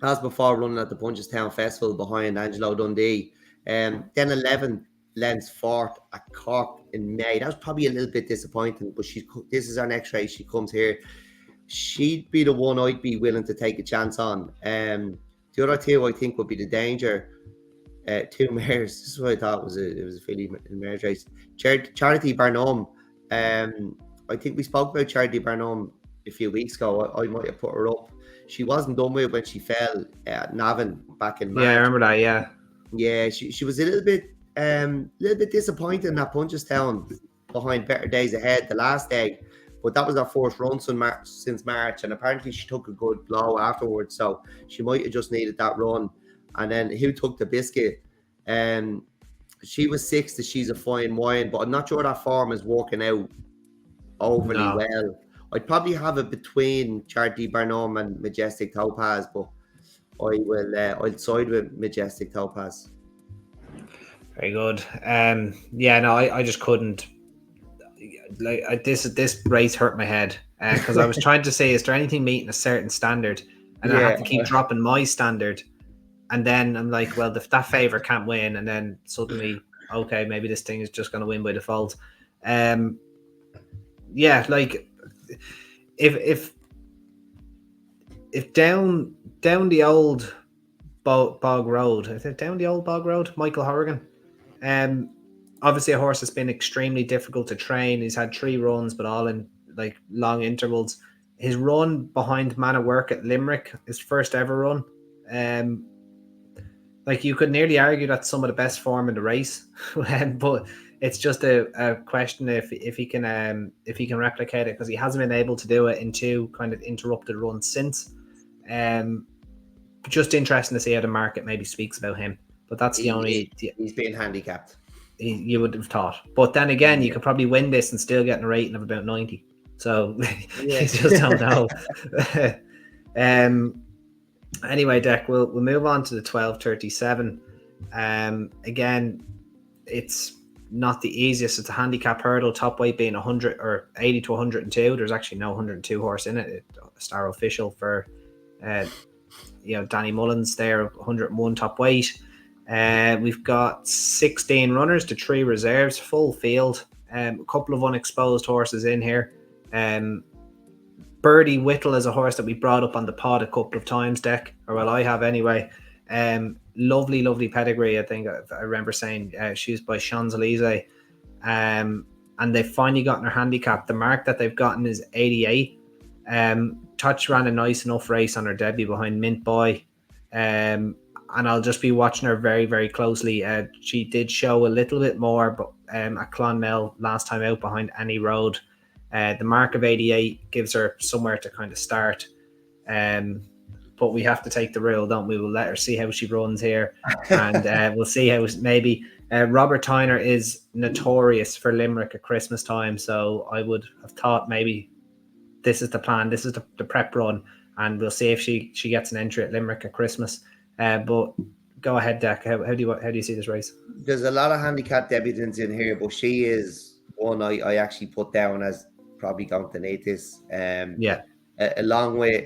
As before, running at the Punchestown Festival behind Angelo Dundee. Then 11 lengths fourth at Cork in May. That was probably a little bit disappointing, but this is our next race. She comes here. She'd be the one I'd be willing to take a chance on. The other two I think would be the danger. Two mares. This is what I thought it was a filly mares race. Charity Barnum. I think we spoke about Charity Barnum a few weeks ago. I might have put her up. She wasn't done with when she fell at Navan back in March. Yeah, I remember that. Yeah. Yeah, she was a little bit disappointed in that Punchestown behind Better Days Ahead the last day. But that was her first run since March, and apparently she took a good blow afterwards, so she might have just needed that run. And then who took the biscuit? She was sixth. She's a fine wine, but I'm not sure that form is working out overly well. I'd probably have it between Charity Barnum and Majestic Topaz, but I'll side with Majestic Topaz. Very good. I just couldn't. This race hurt my head because I was trying to say, is there anything meeting a certain standard? And I had to keep dropping my standard. And then I'm like, well, if that favourite can't win, and then suddenly, okay, maybe this thing is just going to win by default. If down the old bog road, is it down the old bog road, Michael Horrigan? Obviously a horse that's been extremely difficult to train. He's had 3 runs, but all in like long intervals. His run behind Man at Work at Limerick, his first ever run. Like you could nearly argue that's some of the best form in the race, but it's just a question if he can replicate it, because he hasn't been able to do it in 2 kind of interrupted runs since. Just interesting to see how the market maybe speaks about him. But that's he's being handicapped. You would have thought, but then again, you could probably win this and still get a rating of about 90. So you just don't know. Anyway, Dec, we'll move on to the 12:37. Again, it's not the easiest. It's a handicap hurdle, top weight being 100 or 80 to 102. There's actually no 102 horse in it. Star official for Danny Mullins there, 101 top weight. We've got 16 runners to 3 reserves, full field. A couple of unexposed horses in here. Birdie Whittle is a horse that we brought up on the pod a couple of times, Dec, or well, I have anyway. Lovely pedigree. I think I remember saying she was by Champs-Élysées. And they've finally gotten her handicap. The mark that they've gotten is 88. Touch ran a nice enough race on her debut behind Mint Boy. And I'll just be watching her very, very closely. She did show a little bit more, but at Clonmel last time out behind Annie Road. The mark of 88 gives her somewhere to kind of start. But we have to take the rule, don't we? We'll let her see how she runs here. And we'll see how maybe Robert Tyner is notorious for Limerick at Christmas time. So I would have thought maybe this is the plan. This is the prep run. And we'll see if she gets an entry at Limerick at Christmas. But go ahead, Dec. How do you see this race? There's a lot of handicap debutants in here, but she is one I actually put down as probably going to need this. Along with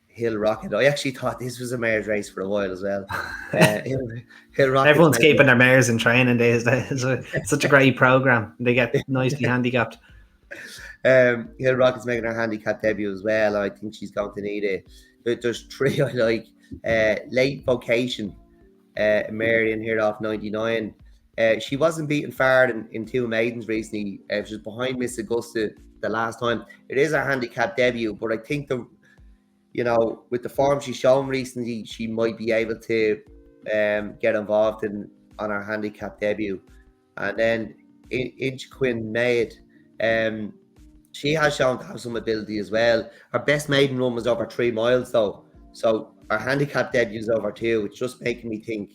Hill Rocket. I actually thought this was a mare's race for a while as well. Hill Rocket. Everyone's keeping their mares in training days. It's such a great program. They get nicely handicapped. Hill Rocket's making her handicap debut as well. I think she's going to need it. There's 3 I like. Late Vocation, mare in here off 99. She wasn't beaten far in 2 maidens recently. She was behind Miss Augusta the last time. It is her handicap debut, but I think with the form she's shown recently, she might be able to get involved on her handicap debut. And then Inchquin Maid, she has shown to have some ability as well. Her best maiden run was over 3 miles though, so her handicap debut is over 2. It's just making me think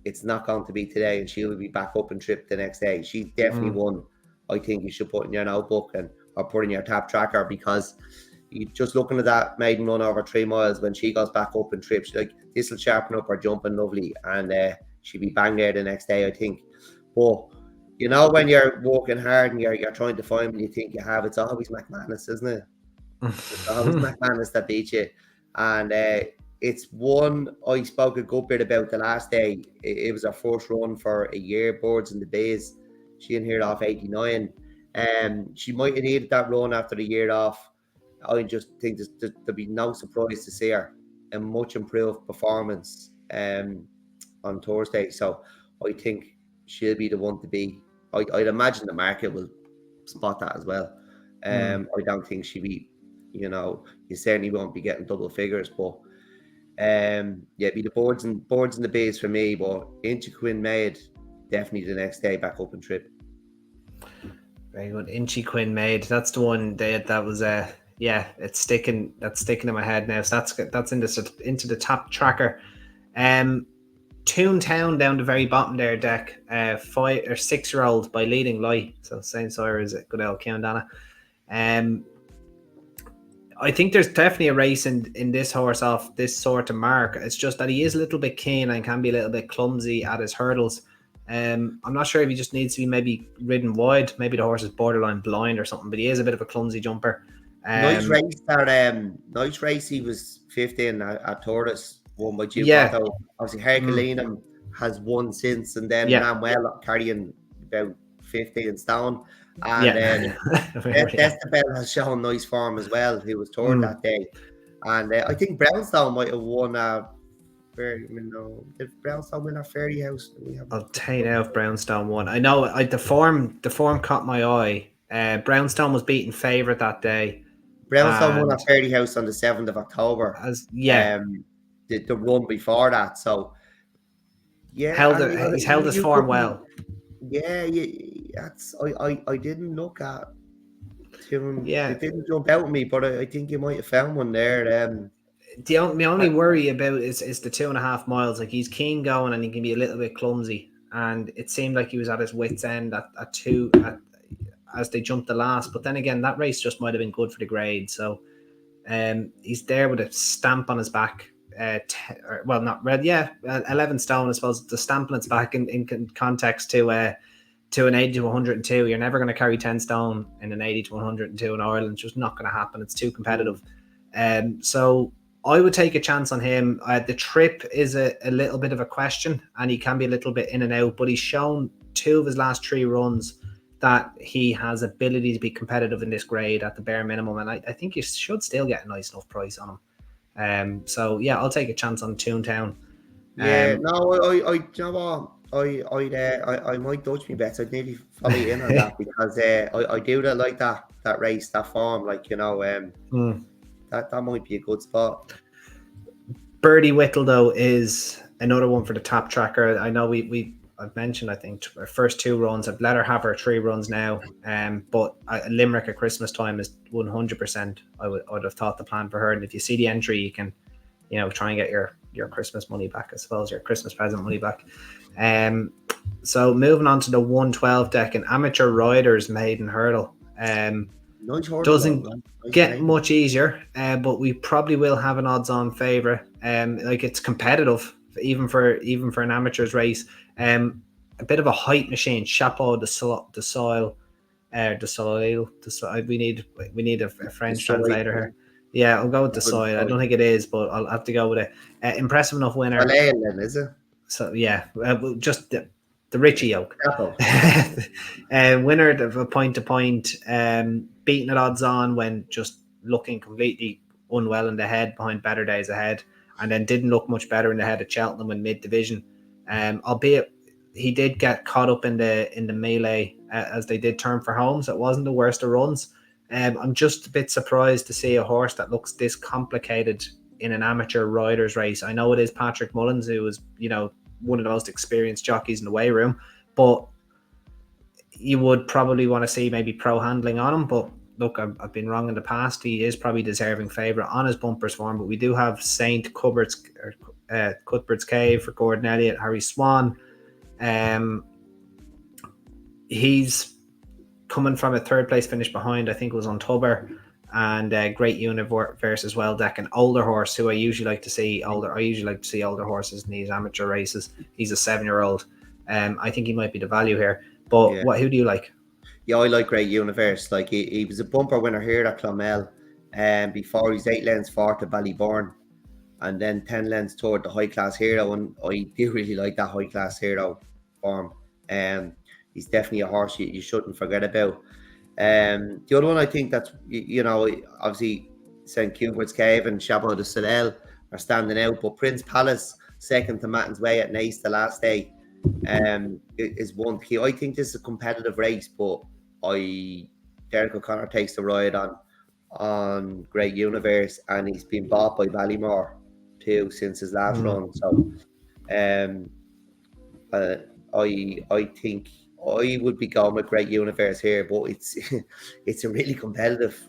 it's not going to be today, and she'll be back up and trip the next day. She's definitely one I think you should put in your notebook or put in your tap tracker, because you just looking at that maiden run over 3 miles, when she goes back up and trips, like this will sharpen up her jumping lovely, and she'll be bang there the next day, I think. But You know, when you're working hard and you're trying to find what you think you have, it's always McManus, isn't it? It's always McManus that beats you. And it's one I spoke a good bit about the last day. It was our first run for a year, Boards in the Bays. She in here off 89. She might have needed that run after the year off. I just think there'll be no surprise to see her a much improved performance on Thursday. So I think she'll be the one to be. I'd imagine the market will spot that as well. I don't think she'll be, you certainly won't be getting double figures, but be the boards and the Bays for me. But Inchi Quinn Maid definitely the next day back up and trip. Very good. Inchi Quinn Maid. That's the one that was it's sticking. That's sticking in my head now. So that's into the top tracker. Toontown down the very bottom there, Dec. 5 or 6-year-old by Leading Light. So Saint Sawyer is a good old Kiandana. I think there's definitely a race in this horse off this sort of mark. It's just that he is a little bit keen and can be a little bit clumsy at his hurdles. I'm not sure if he just needs to be maybe ridden wide. Maybe the horse is borderline blind or something, but he is a bit of a clumsy jumper. Nice race. He was 15 at Torres, won by Jim. Yeah. Obviously, Herculean has won since, and then ran well carrying about 15 stone. And Destabel has shown nice form as well. He was toured that day, and I think Brownstone might have won. Did Brownstone win at Fairyhouse? I'll tell you now if Brownstone won. I know the form caught my eye. Brownstone was beaten favourite that day. Brownstone won at Fairyhouse on the 7th of October. The run before that. So he's held his form well. Yeah, that's I didn't look at him. Yeah, it didn't jump out at me, but I think you might have found one there. The only worry about is the 2.5 miles. Like, he's keen going and he can be a little bit clumsy, and it seemed like he was at his wits' end at 2 as they jumped the last. But then again, that race just might have been good for the grade. So he's there with a stamp on his back. 11 stone, I suppose. The stamp on its back in context to an 80 to 102. You're never going to carry 10 stone in an 80 to 102 in Ireland. It's just not going to happen. It's too competitive. So I would take a chance on him. The trip is a little bit of a question, and he can be a little bit in and out, but he's shown 2 of his last 3 runs that he has ability to be competitive in this grade at the bare minimum, and I think you should still get a nice enough price on him. I'll take a chance on Toontown. I might dodge me bets. I'd nearly follow you in on that because I do like that race, that form. That might be a good spot. Birdie Whittle though is another one for the top tracker. I know I've mentioned, I think, our first 2 runs. I've let her have her 3 runs now. But Limerick at Christmas time is 100%. I would have thought the plan for her. And if you see the entry, you can, try and get your Christmas money back, I suppose, your Christmas present money back. So moving on to the 112 Dec, an amateur riders maiden hurdle. Doesn't get much easier, but we probably will have an odds-on favourite. It's competitive, even for an amateur's race. A bit of a height machine. Chapeau de Soil. We need a French translator here. Yeah, I'll go with the Soil. I don't think it is, but I'll have to go with it. Impressive enough winner. Then, is it? So yeah, just the Richie yoke. Winner of a point to point, beating at odds on when just looking completely unwell in the head behind better days ahead, and then didn't look much better in the head at Cheltenham in mid division. Albeit he did get caught up in the melee as they did turn for home, so it wasn't the worst of runs. I'm just a bit surprised to see a horse that looks this complicated in an amateur riders race. I know it is Patrick Mullins, who was one of the most experienced jockeys in the weigh room, but you would probably want to see maybe pro handling on him. But look, I've been wrong in the past. He is probably deserving favourite on his bumpers form, but we do have St. Cuthbert's Cave for Gordon Elliott, Harry Swan. He's coming from a 3rd place finish behind, I think it was on Tubber, and Great Universe as well, Dec, an older horse who I usually like to see older horses in these amateur races. He's a 7-year-old. I think he might be the value here. But who do you like? Yeah, I like Great Universe. Like he was a bumper winner here at Clonmel, and before he's 8 lengths forward to Ballybourne, and then 10 lengths toward the High Class Hero. And I do really like that High Class Hero form. He's definitely a horse you shouldn't forget about. The other one I think that's, obviously St. Cubert's Cave and Chateau de Soleil are standing out, but Prince Palace, second to Matton's Way at Naas the last day, is one key. I think this is a competitive race, but Derek O'Connor takes the ride on Great Universe, and he's been bought by Ballymore too since his last run. So I think I would be going with Great Universe here, but it's a really competitive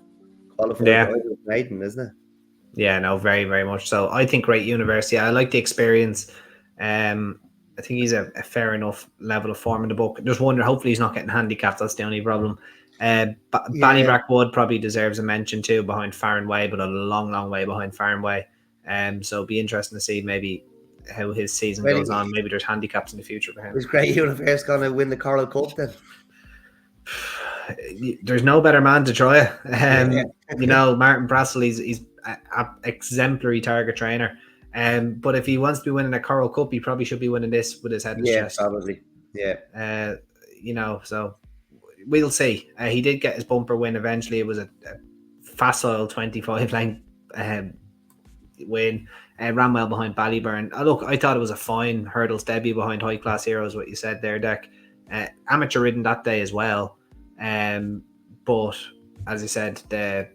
qualifier maiden, isn't it? Yeah, no, very, very much so. I think Great Universe. Yeah, I like the experience. I think he's a fair enough level of form in the book. Just wonder, hopefully he's not getting handicapped. That's the only problem. Ballybrack Wood probably deserves a mention too, behind Farron Way, but a long, long way behind Farron Way. So it'll be interesting to see maybe how his season goes on. Maybe there's handicaps in the future for him. Is Great Universe going to win the Coral Cup then? There's no better man to try it. Martin Brassel, he's an exemplary target trainer. But if he wants to be winning a Coral Cup, he probably should be winning this with his head in his chest. Probably. Yeah. So we'll see. He did get his bumper win eventually. It was a facile 25 length win. Ran well behind Ballyburn. Look, I thought it was a fine hurdles debut behind High Class Heroes, what you said there, Dec. Amateur ridden that day as well. But as I said, the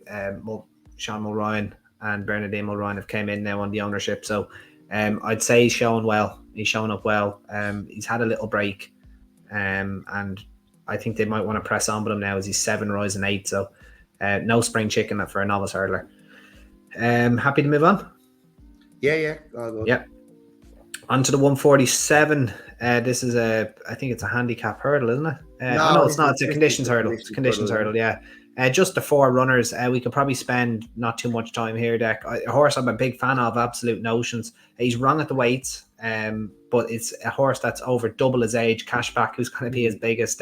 Sean Mulryan and Bernardine Mulryan have came in now on the ownership. So I'd say he's shown well. He's shown up well. He's had a little break. And I think they might want to press on with him now as he's 7 rising 8. So no spring chicken for a novice hurdler. Happy to move on? Yeah. Yeah. On to the 147. This is I think it's a handicap hurdle, isn't it? No, it's not. It's a conditions hurdle. It's a conditions hurdle, yeah. Just the 4 runners. We could probably spend not too much time here, Dec. A horse I'm a big fan of, Absolute Notions. He's wrong at the weights, but it's a horse that's over double his age. Cashback, who's going to be his biggest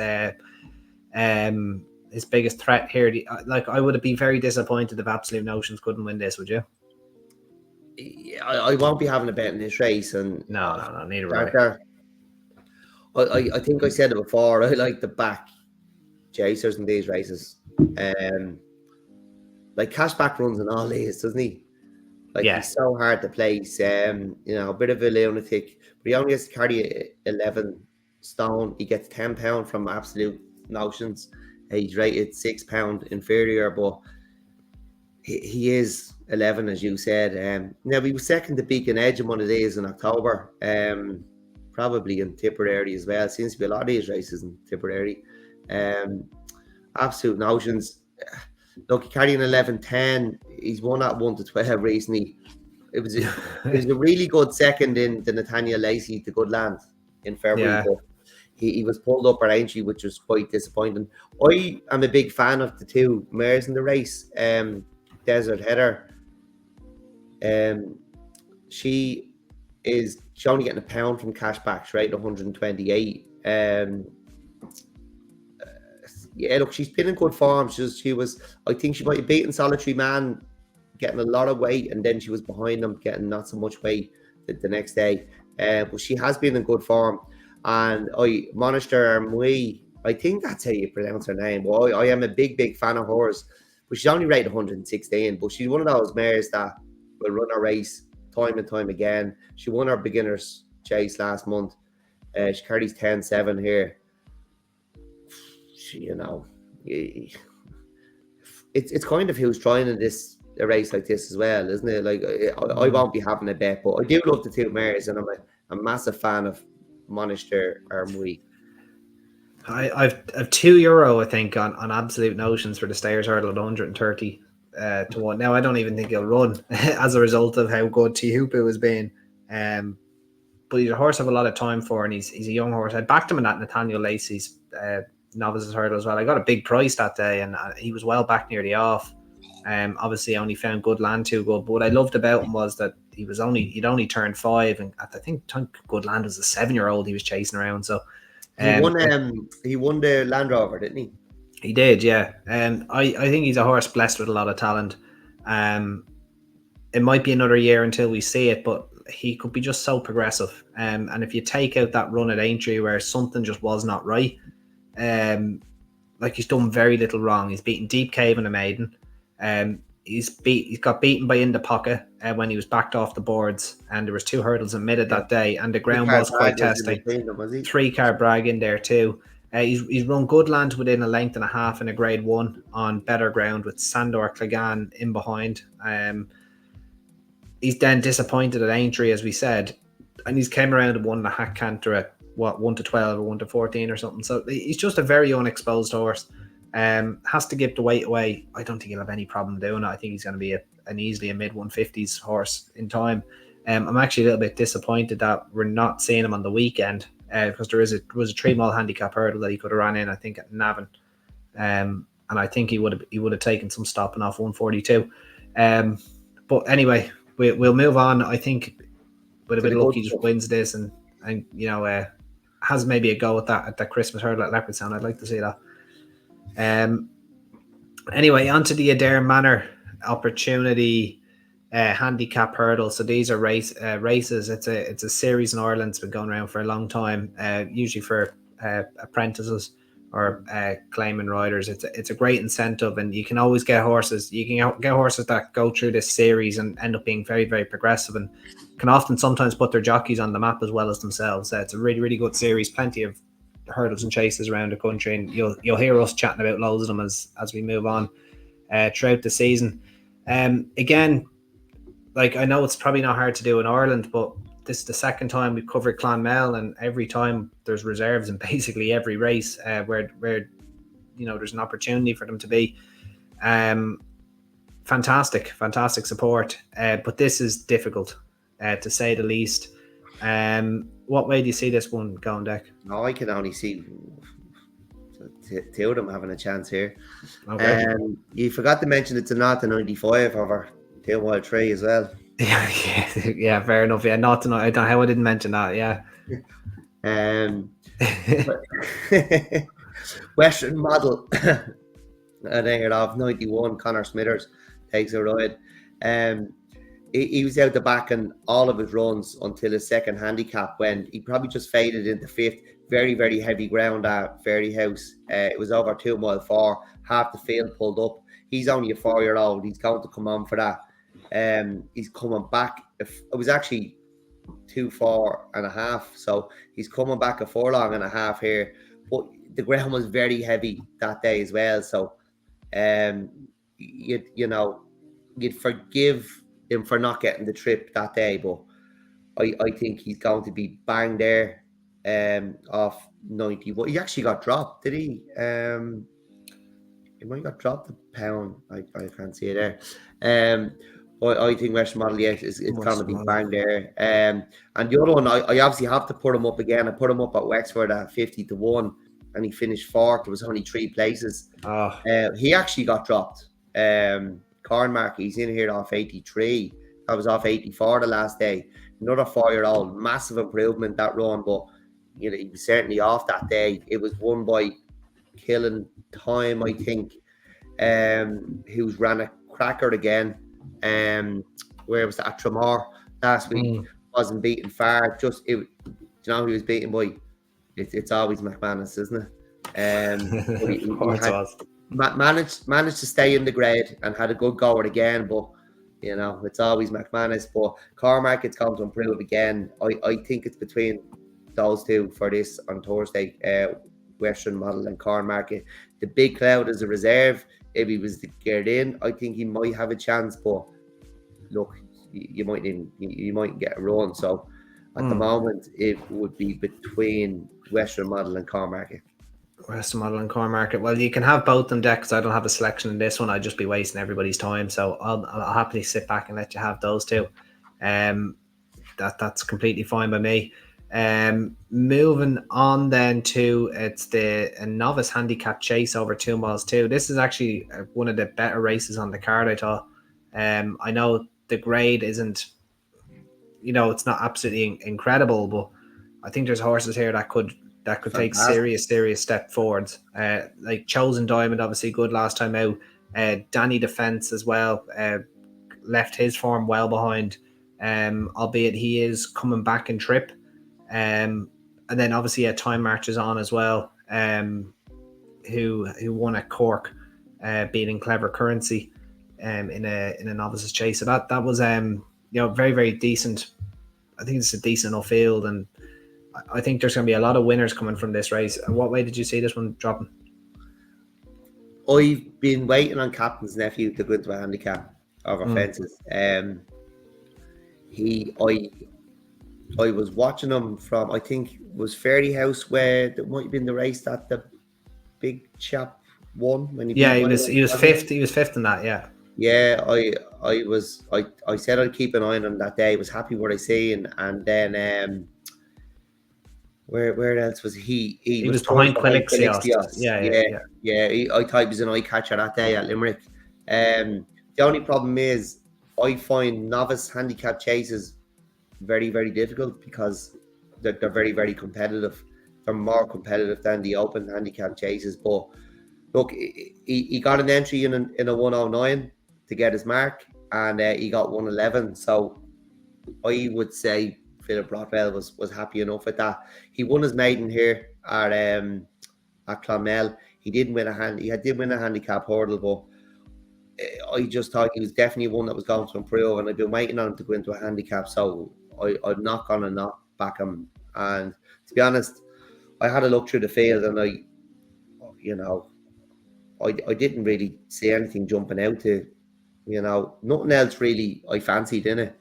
threat here. I would be very disappointed if Absolute Notions couldn't win this. Would you? Yeah, I won't be having a bet in this race, and no, neither will I. I think I said it before. I like the back chasers in these races. Like Cashback runs in all these, doesn't he? He's so hard to place. A bit of a lunatic, but he only has to carry 11 stone. He gets £10 from Absolute Notions. He's rated £6 inferior, but he is 11, as you said. Now he was second to Beacon Edge in one of these in October. Probably in Tipperary as well. Seems to be a lot of these races in Tipperary. Absolute Notions. Look, carrying 11-10. He's won at 1-12 recently. It was a really good second in the Nathaniel Lacey to Good Land in February. But he was pulled up at Aintree, which was quite disappointing. I am a big fan of the 2 mares in the race. Desert Heather. She's only getting £1 from Cashback, right? 128. Look, she's been in good form. She was. I think she might have beaten Solitary Man, getting a lot of weight, and then she was behind him, getting not so much weight the next day. But she has been in good form. And Monaster Mui, I think that's how you pronounce her name. Well, I am a big fan of hers. But she's only rated 116. But she's one of those mares that will run a race time and time again. She won her beginner's chase last month. She carries 10-7 here. It's kind of who's trying in a race like this as well, isn't it? I won't be having a bet, but I do love the 2 mares, and I'm a massive fan of Monaster or Mui. I've €2, I think, on Absolute Notions for the Stayers hurdle at 130 to 1. Now I don't even think he'll run as a result of how good Tihupu has been. But he's a horse I have a lot of time for, and he's a young horse. I backed him in that Nathaniel Lacey's novices hurdle as well. I got a big price that day, and he was well back near the off. Obviously, I only found Good Land too good. But what I loved about him was that he'd only turned 5, and I think Good Land was a 7-year-old he was chasing around. So He won the Land Rover, didn't he? He did, yeah. I think he's a horse blessed with a lot of talent. It might be another year until we see it, but he could be just so progressive. And if you take out that run at Aintree where something just was not right, like he's done very little wrong. He's beaten Deep Cave in a maiden. He's got beaten by In the Pocket when he was backed off the boards, and there was 2 hurdles admitted that day, and the ground was quite testing. 3-car brag in there too. He's run good land within a length and a half in a grade 1 on better ground with Sandor Clegane in behind. He's then disappointed at Aintree, as we said, and he's came around and won the Hack Canter at 1 to 12 or 1 to 14 or something. So he's just a very unexposed horse. Has to give the weight away. I don't think he'll have any problem doing it. I think he's going to be an easily a mid 150s horse in time. I'm actually a little bit disappointed that we're not seeing him on the weekend because there was a 3-mile handicap hurdle that he could have ran in, I think, at Navan, and I think he would have taken some stopping off 142. But anyway, we'll move on. I think with a bit of luck, he just wins this and has maybe a go at that Christmas hurdle at Leopardstown. I'd like to see that. Anyway, onto the Adair Manor Opportunity handicap hurdle. So these are races. It's a series in Ireland. It's been going around for a long time. Usually for apprentices or claiming riders. It's a great incentive, and you can always get horses. You can get horses that go through this series and end up being very, very progressive, and can often sometimes put their jockeys on the map as well as themselves. It's a really, really good series. Plenty of hurdles and chases around the country, and you'll hear us chatting about loads of them as we move on throughout the season. Again, like, I know it's probably not hard to do in Ireland, but this is the second time we've covered Clonmel, and every time there's reserves in basically every race where there's an opportunity for them to be. Fantastic support, but this is difficult to say the least. What way do you see this one going, Dec? No, I can only see 2 of them having a chance here. Okay. You forgot to mention it's a not the 95 over 2-mile 3 as well. Yeah, fair enough. Yeah, not tonight. I don't know how I didn't mention that. Yeah. Western Model, an air of 91. Connor Smithers takes a ride. He was out the back in all of his runs until his second handicap, when he probably just faded into 5th. Very, very heavy ground at Fairyhouse. It was over 2-mile 4. Half the field pulled up. He's only a 4-year-old. He's going to come on for that. He's coming back. It was actually 2-4.5, so he's coming back a furlong and a half here. But the ground was very heavy that day as well, so you'd forgive him for not getting the trip that day, but I think he's going to be bang there off 91. He actually got dropped, did he? He might have got dropped a pound. I can't see it there. But I think Western Model is going to be bang there. And the other one, I obviously have to put him up again. I put him up at Wexford at 50-1, and he finished 4th. There was only 3 places. He actually got dropped. Cornmark, he's in here off 83. I was off 84 the last day. Another 4-year-old, massive improvement that run, but he was certainly off that day. It was won by Killing Time, I think, who's ran a cracker again. Where was that? At Tramore last week. Wasn't beaten far. Just do you know who he was beaten by? It's always McManus, isn't it? Managed to stay in the grade and had a good go at it again, but it's always McManus. But Cormac, it's going to improve again. I think it's between those 2 for this on Thursday. Western Model and Cormac. The Big Cloud is a reserve. If he was to get in, I think he might have a chance. But look, you might get a run. So at the moment, it would be between Western Model and Cormac. Western Model and Cornmarket. Well, you can have both them, Dec, because I don't have a selection in this one. I'd just be wasting everybody's time. So I'll happily sit back and let you have those 2. That's completely fine by me. Moving on then to a novice handicap chase over 2 miles 2. This is actually one of the better races on the card, I thought. I know the grade isn't, it's not absolutely incredible, but I think there's horses here that could that could take serious step forwards. Like Chosen Diamond, obviously good last time out. Danny Defense as well, left his form well behind, albeit he is coming back in trip. And then obviously Time Marches On as well, who won at Cork, beating Clever Currency in a novices chase. So that was very, very decent. I think it's a decent enough field, and I think there's going to be a lot of winners coming from this race. What way did you see this one dropping? I've been waiting on Captain's Nephew to go into a handicap over fences. I was watching him from, I think it was Fairyhouse, where that might have been the race that the big chap won when he was fifth. He was fifth in that. Yeah, I said I'd keep an eye on him that day. I was happy what I seen, and then where else was he? He was behind Quilixios. Yeah. I thought he was an eye catcher that day at Limerick. The only problem is I find novice handicap chases very, very difficult because they're very, very competitive. They're more competitive than the open handicap chases. But look, he got an entry in a 109 to get his mark, and he got 111. So I would say Philip Rothwell was happy enough with that. He won his maiden here at Clonmel. He did win a handicap hurdle, but I just thought he was definitely one that was going to improve, and I've been waiting on him to go into a handicap. So I'd not gonna not back him. And to be honest, I had a look through the field, and I didn't really see anything jumping out to, nothing else really I fancied in it.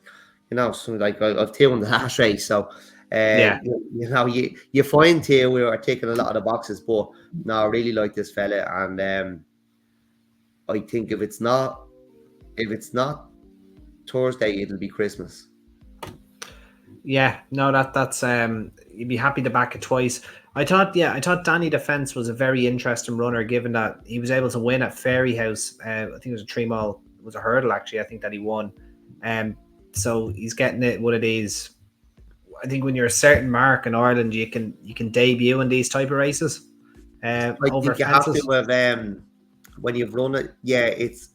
So like I've two in the last race, so you find two we are ticking a lot of the boxes, but no, I really like this fella, and I think if it's not Thursday, it'll be Christmas. Yeah, no, that's you'd be happy to back it twice. I thought Danny Defense was a very interesting runner, given that he was able to win at Fairyhouse. I think it was a 3-mile, it was a hurdle actually. I think that he won. So he's getting it what it is. I think when you're a certain mark in Ireland, you can debut in these type of races. Over you fences. Have to have when you've run it. Yeah, it's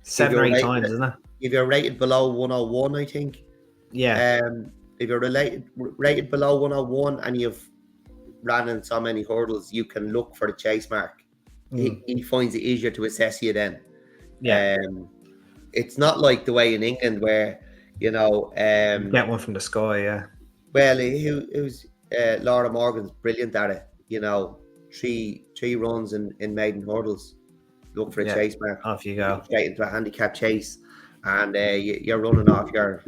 7 or 8 times, isn't it? If you're rated below 101, I think. Yeah. If you're rated below 101 and you've ran in so many hurdles, you can look for the chase mark. He finds it easier to assess you then. Yeah. It's not like the way in England where get one from the sky. Yeah. Well, it was Laura Morgan's brilliant at it. 3 runs in maiden hurdles. Look for a chase mark. Off you go. Straight into a handicap chase, and you're running off your,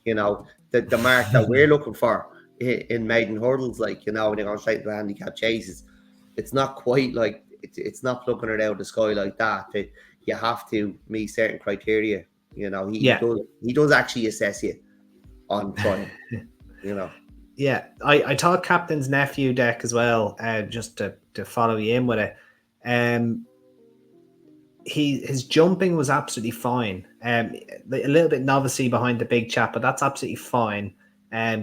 the mark that we're looking for in maiden hurdles. Like when you're going straight into a handicap chases, it's not quite like it's not plucking it out of the sky like that. You have to meet certain criteria. He does actually assess you on time. Yeah, I thought Captain's Nephew Dec as well. Just to follow you in with it. His jumping was absolutely fine. A little bit novice-y behind the big chap, but that's absolutely fine.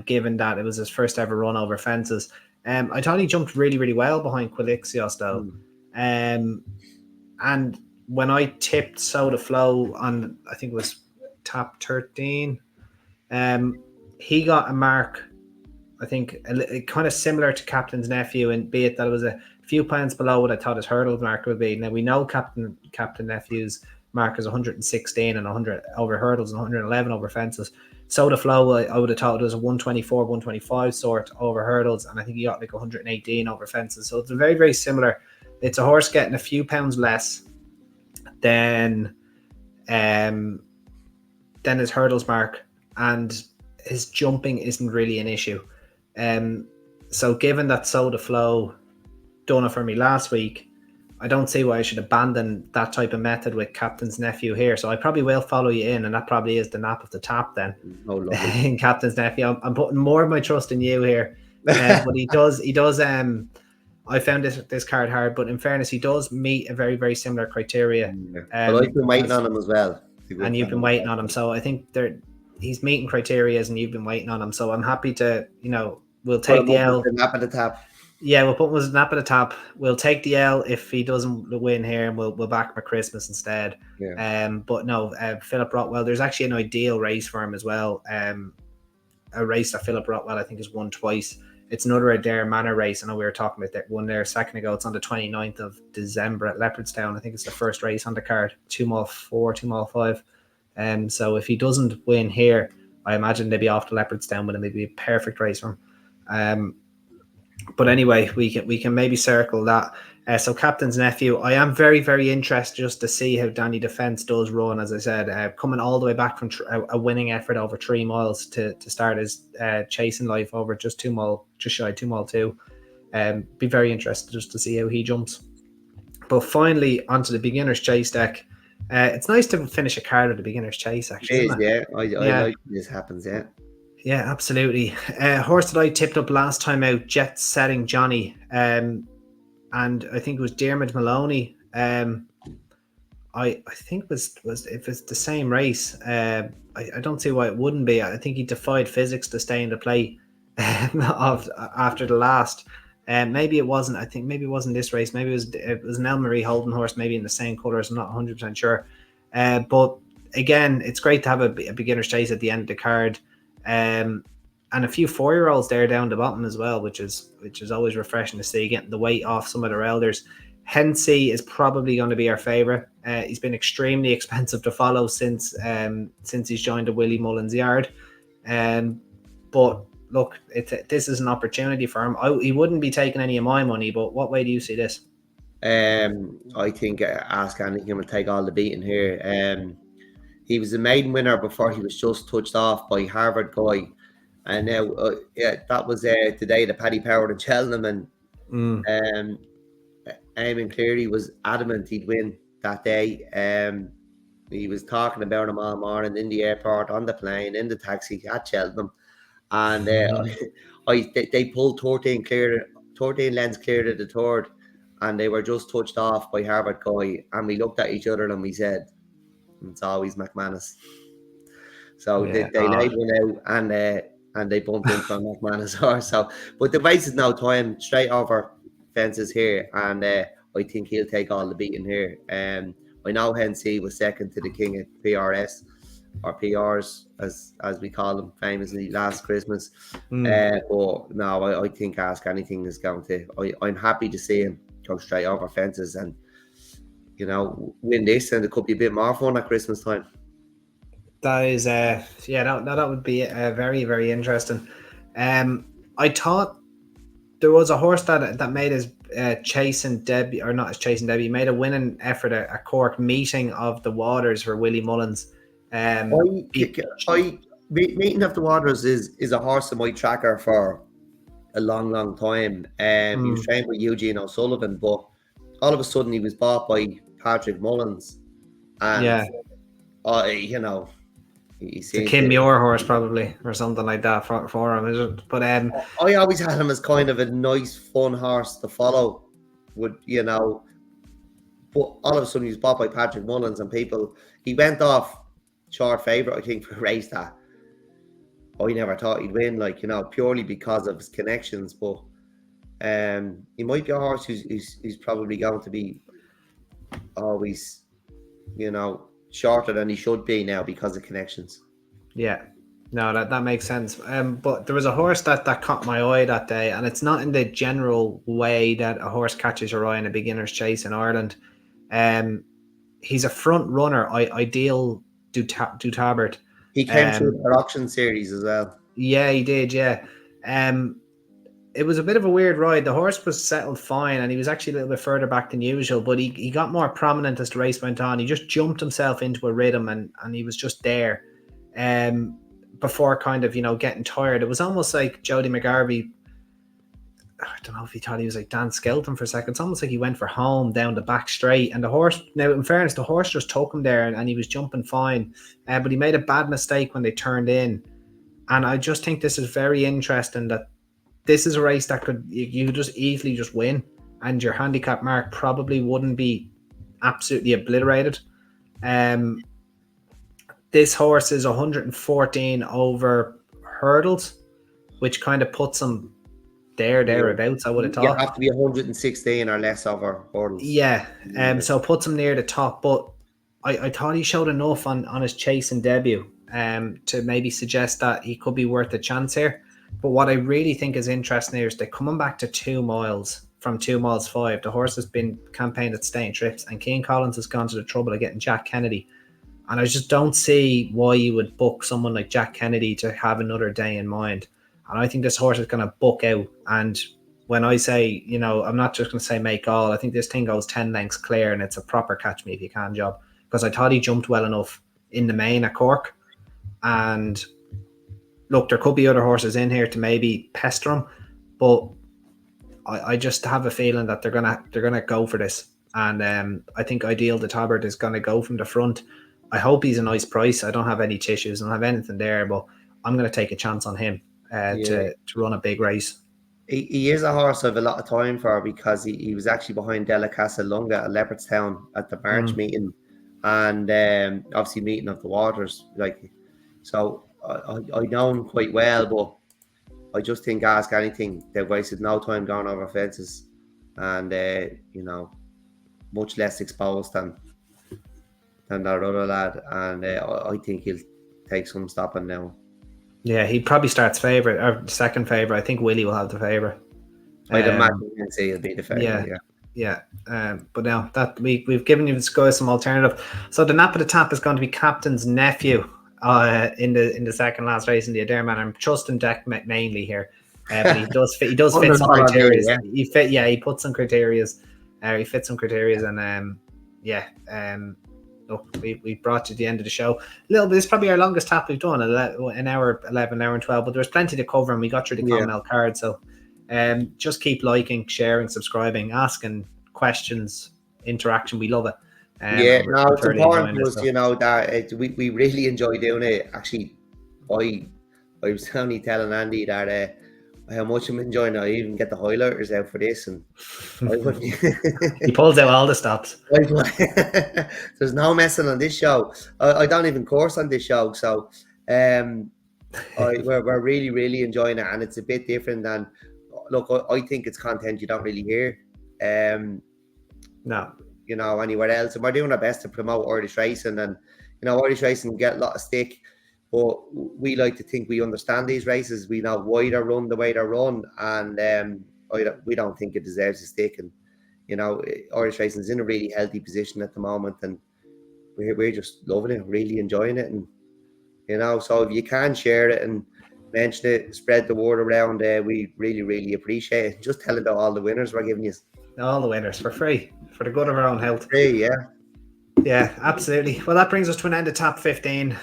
Given that it was his first ever run over fences. I thought he jumped really, really well behind Quilixios though. And when I tipped Soda Flow on, I think it was tap 13, he got a mark, I think, kind of similar to Captain's Nephew, and be it that it was a few points below what I thought his hurdle mark would be. Now we know Captain Nephew's mark is 116 and 100 over hurdles and 111 over fences. Soda Flow, I would have thought it was a 124, 125 sort over hurdles, and I think he got like 118 over fences. So it's a very, very similar. It's a horse getting a few pounds less than his hurdles mark, and his jumping isn't really an issue. So given that Soda Flow done it for me last week, I don't see why I should abandon that type of method with Captain's Nephew here. So I probably will follow you in, and that probably is the nap of the tap then. In Captain's Nephew, I'm putting more of my trust in you here. But he does. I found this card hard, but in fairness, he does meet a very, very similar criteria. But I've been waiting on him as well. And you've been waiting on him, so I think he's meeting criteria, and you've been waiting on him. So I'm happy to, we'll take the L. The nap of the tap. Yeah, we'll put his nap at the top. We'll take the L if he doesn't win here, and we'll back him at Christmas instead. Yeah. But no, Philip Rotwell. There's actually an ideal race for him as well. A race that Philip Rotwell I think has won twice. It's another Adair Manor race. I know we were talking about that one there a second ago. It's on the 29th of December at Leopardstown. I think it's the first race on the card. 2 mile 4, 2 mile 5. So if he doesn't win here, I imagine they'd be off to Leopardstown with him. It'd be a perfect race for him. But anyway, we can maybe circle that. So Captain's Nephew, I am very, very interested just to see how Danny Defence does run. As I said, coming all the way back from a winning effort over 3 miles to start his chasing life over just 2 mile, just shy 2 mile 2. Be very interested just to see how he jumps. But finally, onto the beginner's chase deck. It's nice to finish a card with the beginner's chase, actually. It is, yeah. I like when this happens, yeah. Yeah, absolutely. Horse that I tipped up last time out, Jet Setting Johnny, and I think it was Dermot Maloney. I think was if it's the same race, I don't see why it wouldn't be. I think he defied physics to stay in the play after the last. Maybe it wasn't. I think maybe it wasn't this race. Maybe it was an El Marie Holden horse, maybe in the same colours. I'm not 100% sure. But again, it's great to have a beginner's chase at the end of the card. And a few 4-year-olds there down the bottom as well, which is always refreshing to see, getting the weight off some of their elders. Hensey is probably going to be our favourite. He's been extremely expensive to follow since he's joined the Willie Mullins yard. But look, this is an opportunity for him. He wouldn't be taking any of my money, but what way do you see this? I think Ask Andy will take all the beating here. He was a maiden winner before he was just touched off by Harvard Guy. And now, that was the day that Paddy Power and Cheltenham, and Eamon Cleary was adamant he'd win that day. He was talking about him all morning in the airport, on the plane, in the taxi at Cheltenham. And they pulled 13 lengths clear to the third, and they were just touched off by Harvard Guy. And we looked at each other and we said, it's always McManus. So they laid one out and they bumped in from McManus horse. So, but the race is now time straight over fences here, and I think he'll take all the beating here. I know Hensey was second to the King at PRS or PRs as we call them famously last Christmas. But no, I think Ask Anything is going to. I'm happy to see him go straight over fences and win this, and it could be a bit more fun at Christmas time. That is, that would be very, very interesting. I thought there was a horse that made his chasing debut, or not his chasing debut, made a winning effort at Cork, Meeting of the Waters for Willie Mullins. Meeting of the Waters is a horse in my tracker for a long, long time. He was trained by Eugene O'Sullivan, but all of a sudden he was bought by Patrick Mullins, and it's a Kim Muir horse probably, or something like that for him, is it? But I always had him as kind of a nice, fun horse to follow. But all of a sudden he was bought by Patrick Mullins, and he went off short favourite, I think, for a race that I never thought he'd win, purely because of his connections. But he might be a horse who's probably going to be always, shorter than he should be now because of connections. Yeah, no, that makes sense. But there was a horse that caught my eye that day, and it's not in the general way that a horse catches your eye in a beginner's chase in Ireland. He's a front runner. Ideal Dutabert. He came through the auction series as well. Yeah, he did. Yeah. It was a bit of a weird ride. The horse was settled fine, and he was actually a little bit further back than usual, but he got more prominent as the race went on. He just jumped himself into a rhythm, and he was just there before kind of, getting tired. It was almost like Jody McGarvey. I don't know if he thought he was like Dan Skelton for a second. It's almost like he went for home down the back straight, and the horse, now in fairness, the horse just took him there, and he was jumping fine, but he made a bad mistake when they turned in. And I just think this is very interesting, that this is a race that you could just easily just win, and your handicap mark probably wouldn't be absolutely obliterated. This horse is 114 over hurdles, which kind of puts him thereabouts, I would have You thought. have to be 116 or less over hurdles. Yeah, so puts him near the top, but I thought he showed enough on his chasing debut to maybe suggest that he could be worth a chance here. But what I really think is interesting here is they're coming back to 2 miles from 2 miles 5. The horse has been campaigned at staying trips, and Keane Collins has gone to the trouble of getting Jack Kennedy. And I just don't see why you would book someone like Jack Kennedy to have another day in mind. And I think this horse is going to book out. And when I say, I'm not just going to say make all. I think this thing goes 10 lengths clear, and it's a proper catch me if you can job. Because I thought he jumped well enough in the main at Cork. And look, there could be other horses in here to maybe pester him. But I just have a feeling that they're gonna go for this. And I think Ideal the Tabbert is going to go from the front. I hope he's a nice price. I don't have any tissues. I don't have anything there. But I'm going to take a chance on him to run a big race. He is a horse I have a lot of time for because he was actually behind Della Casalunga at Leopardstown at the March meeting, and obviously meeting of the Waters. So I know him quite well, but I just think ask anything. They've wasted no time going over fences, and much less exposed than that other lad. And I think he'll take some stopping now. Yeah, he probably starts favourite or second favourite. I think Willie will have the favourite. I'd imagine he'll be the favourite. Yeah. But now that we've given you the guys some alternative. So the nap of the tap is going to be Captain's nephew in the second last race in the Adair man. I'm trusting Dec mainly here, but he does fit some criteria. He puts some criteria. He fits some criteria, and look, we brought you to the end of the show. This is probably our longest tap we've done, an hour 11, hour and 12, but there's plenty to cover, and we got through the Clonmel card. So just keep liking, sharing, subscribing, asking questions, interaction. We love it. It's important to us, that we really enjoy doing it. Actually, I was only telling Andy that how much I'm enjoying it. I even get the highlighters out for this, and he pulls out all the stops. There's no messing on this show. I don't even course on this show, so we're really, really enjoying it, and it's a bit different than. Look, I think it's content you don't really hear. No. Anywhere else, and we're doing our best to promote Irish racing, and Irish racing get a lot of stick, but we like to think we understand these races. We know why they're run the way they're run, and we don't think it deserves a stick. And Irish racing is in a really healthy position at the moment, and we're just loving it, really enjoying it. And so if you can share it and mention it, spread the word around, we really, really appreciate it. Just tell about all the winners we're giving you. All the winners for free, for the good of our own health. Free, yeah, absolutely. Well, that brings us to an end of Tap 15.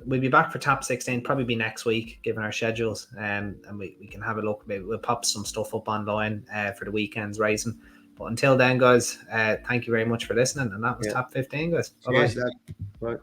We'll be back for Tap 16, probably be next week, given our schedules. And we can have a look. Maybe we'll pop some stuff up online for the weekend's racing. But until then, guys, thank you very much for listening. And that was Tap 15, guys. Bye-bye. Cheers, Bye.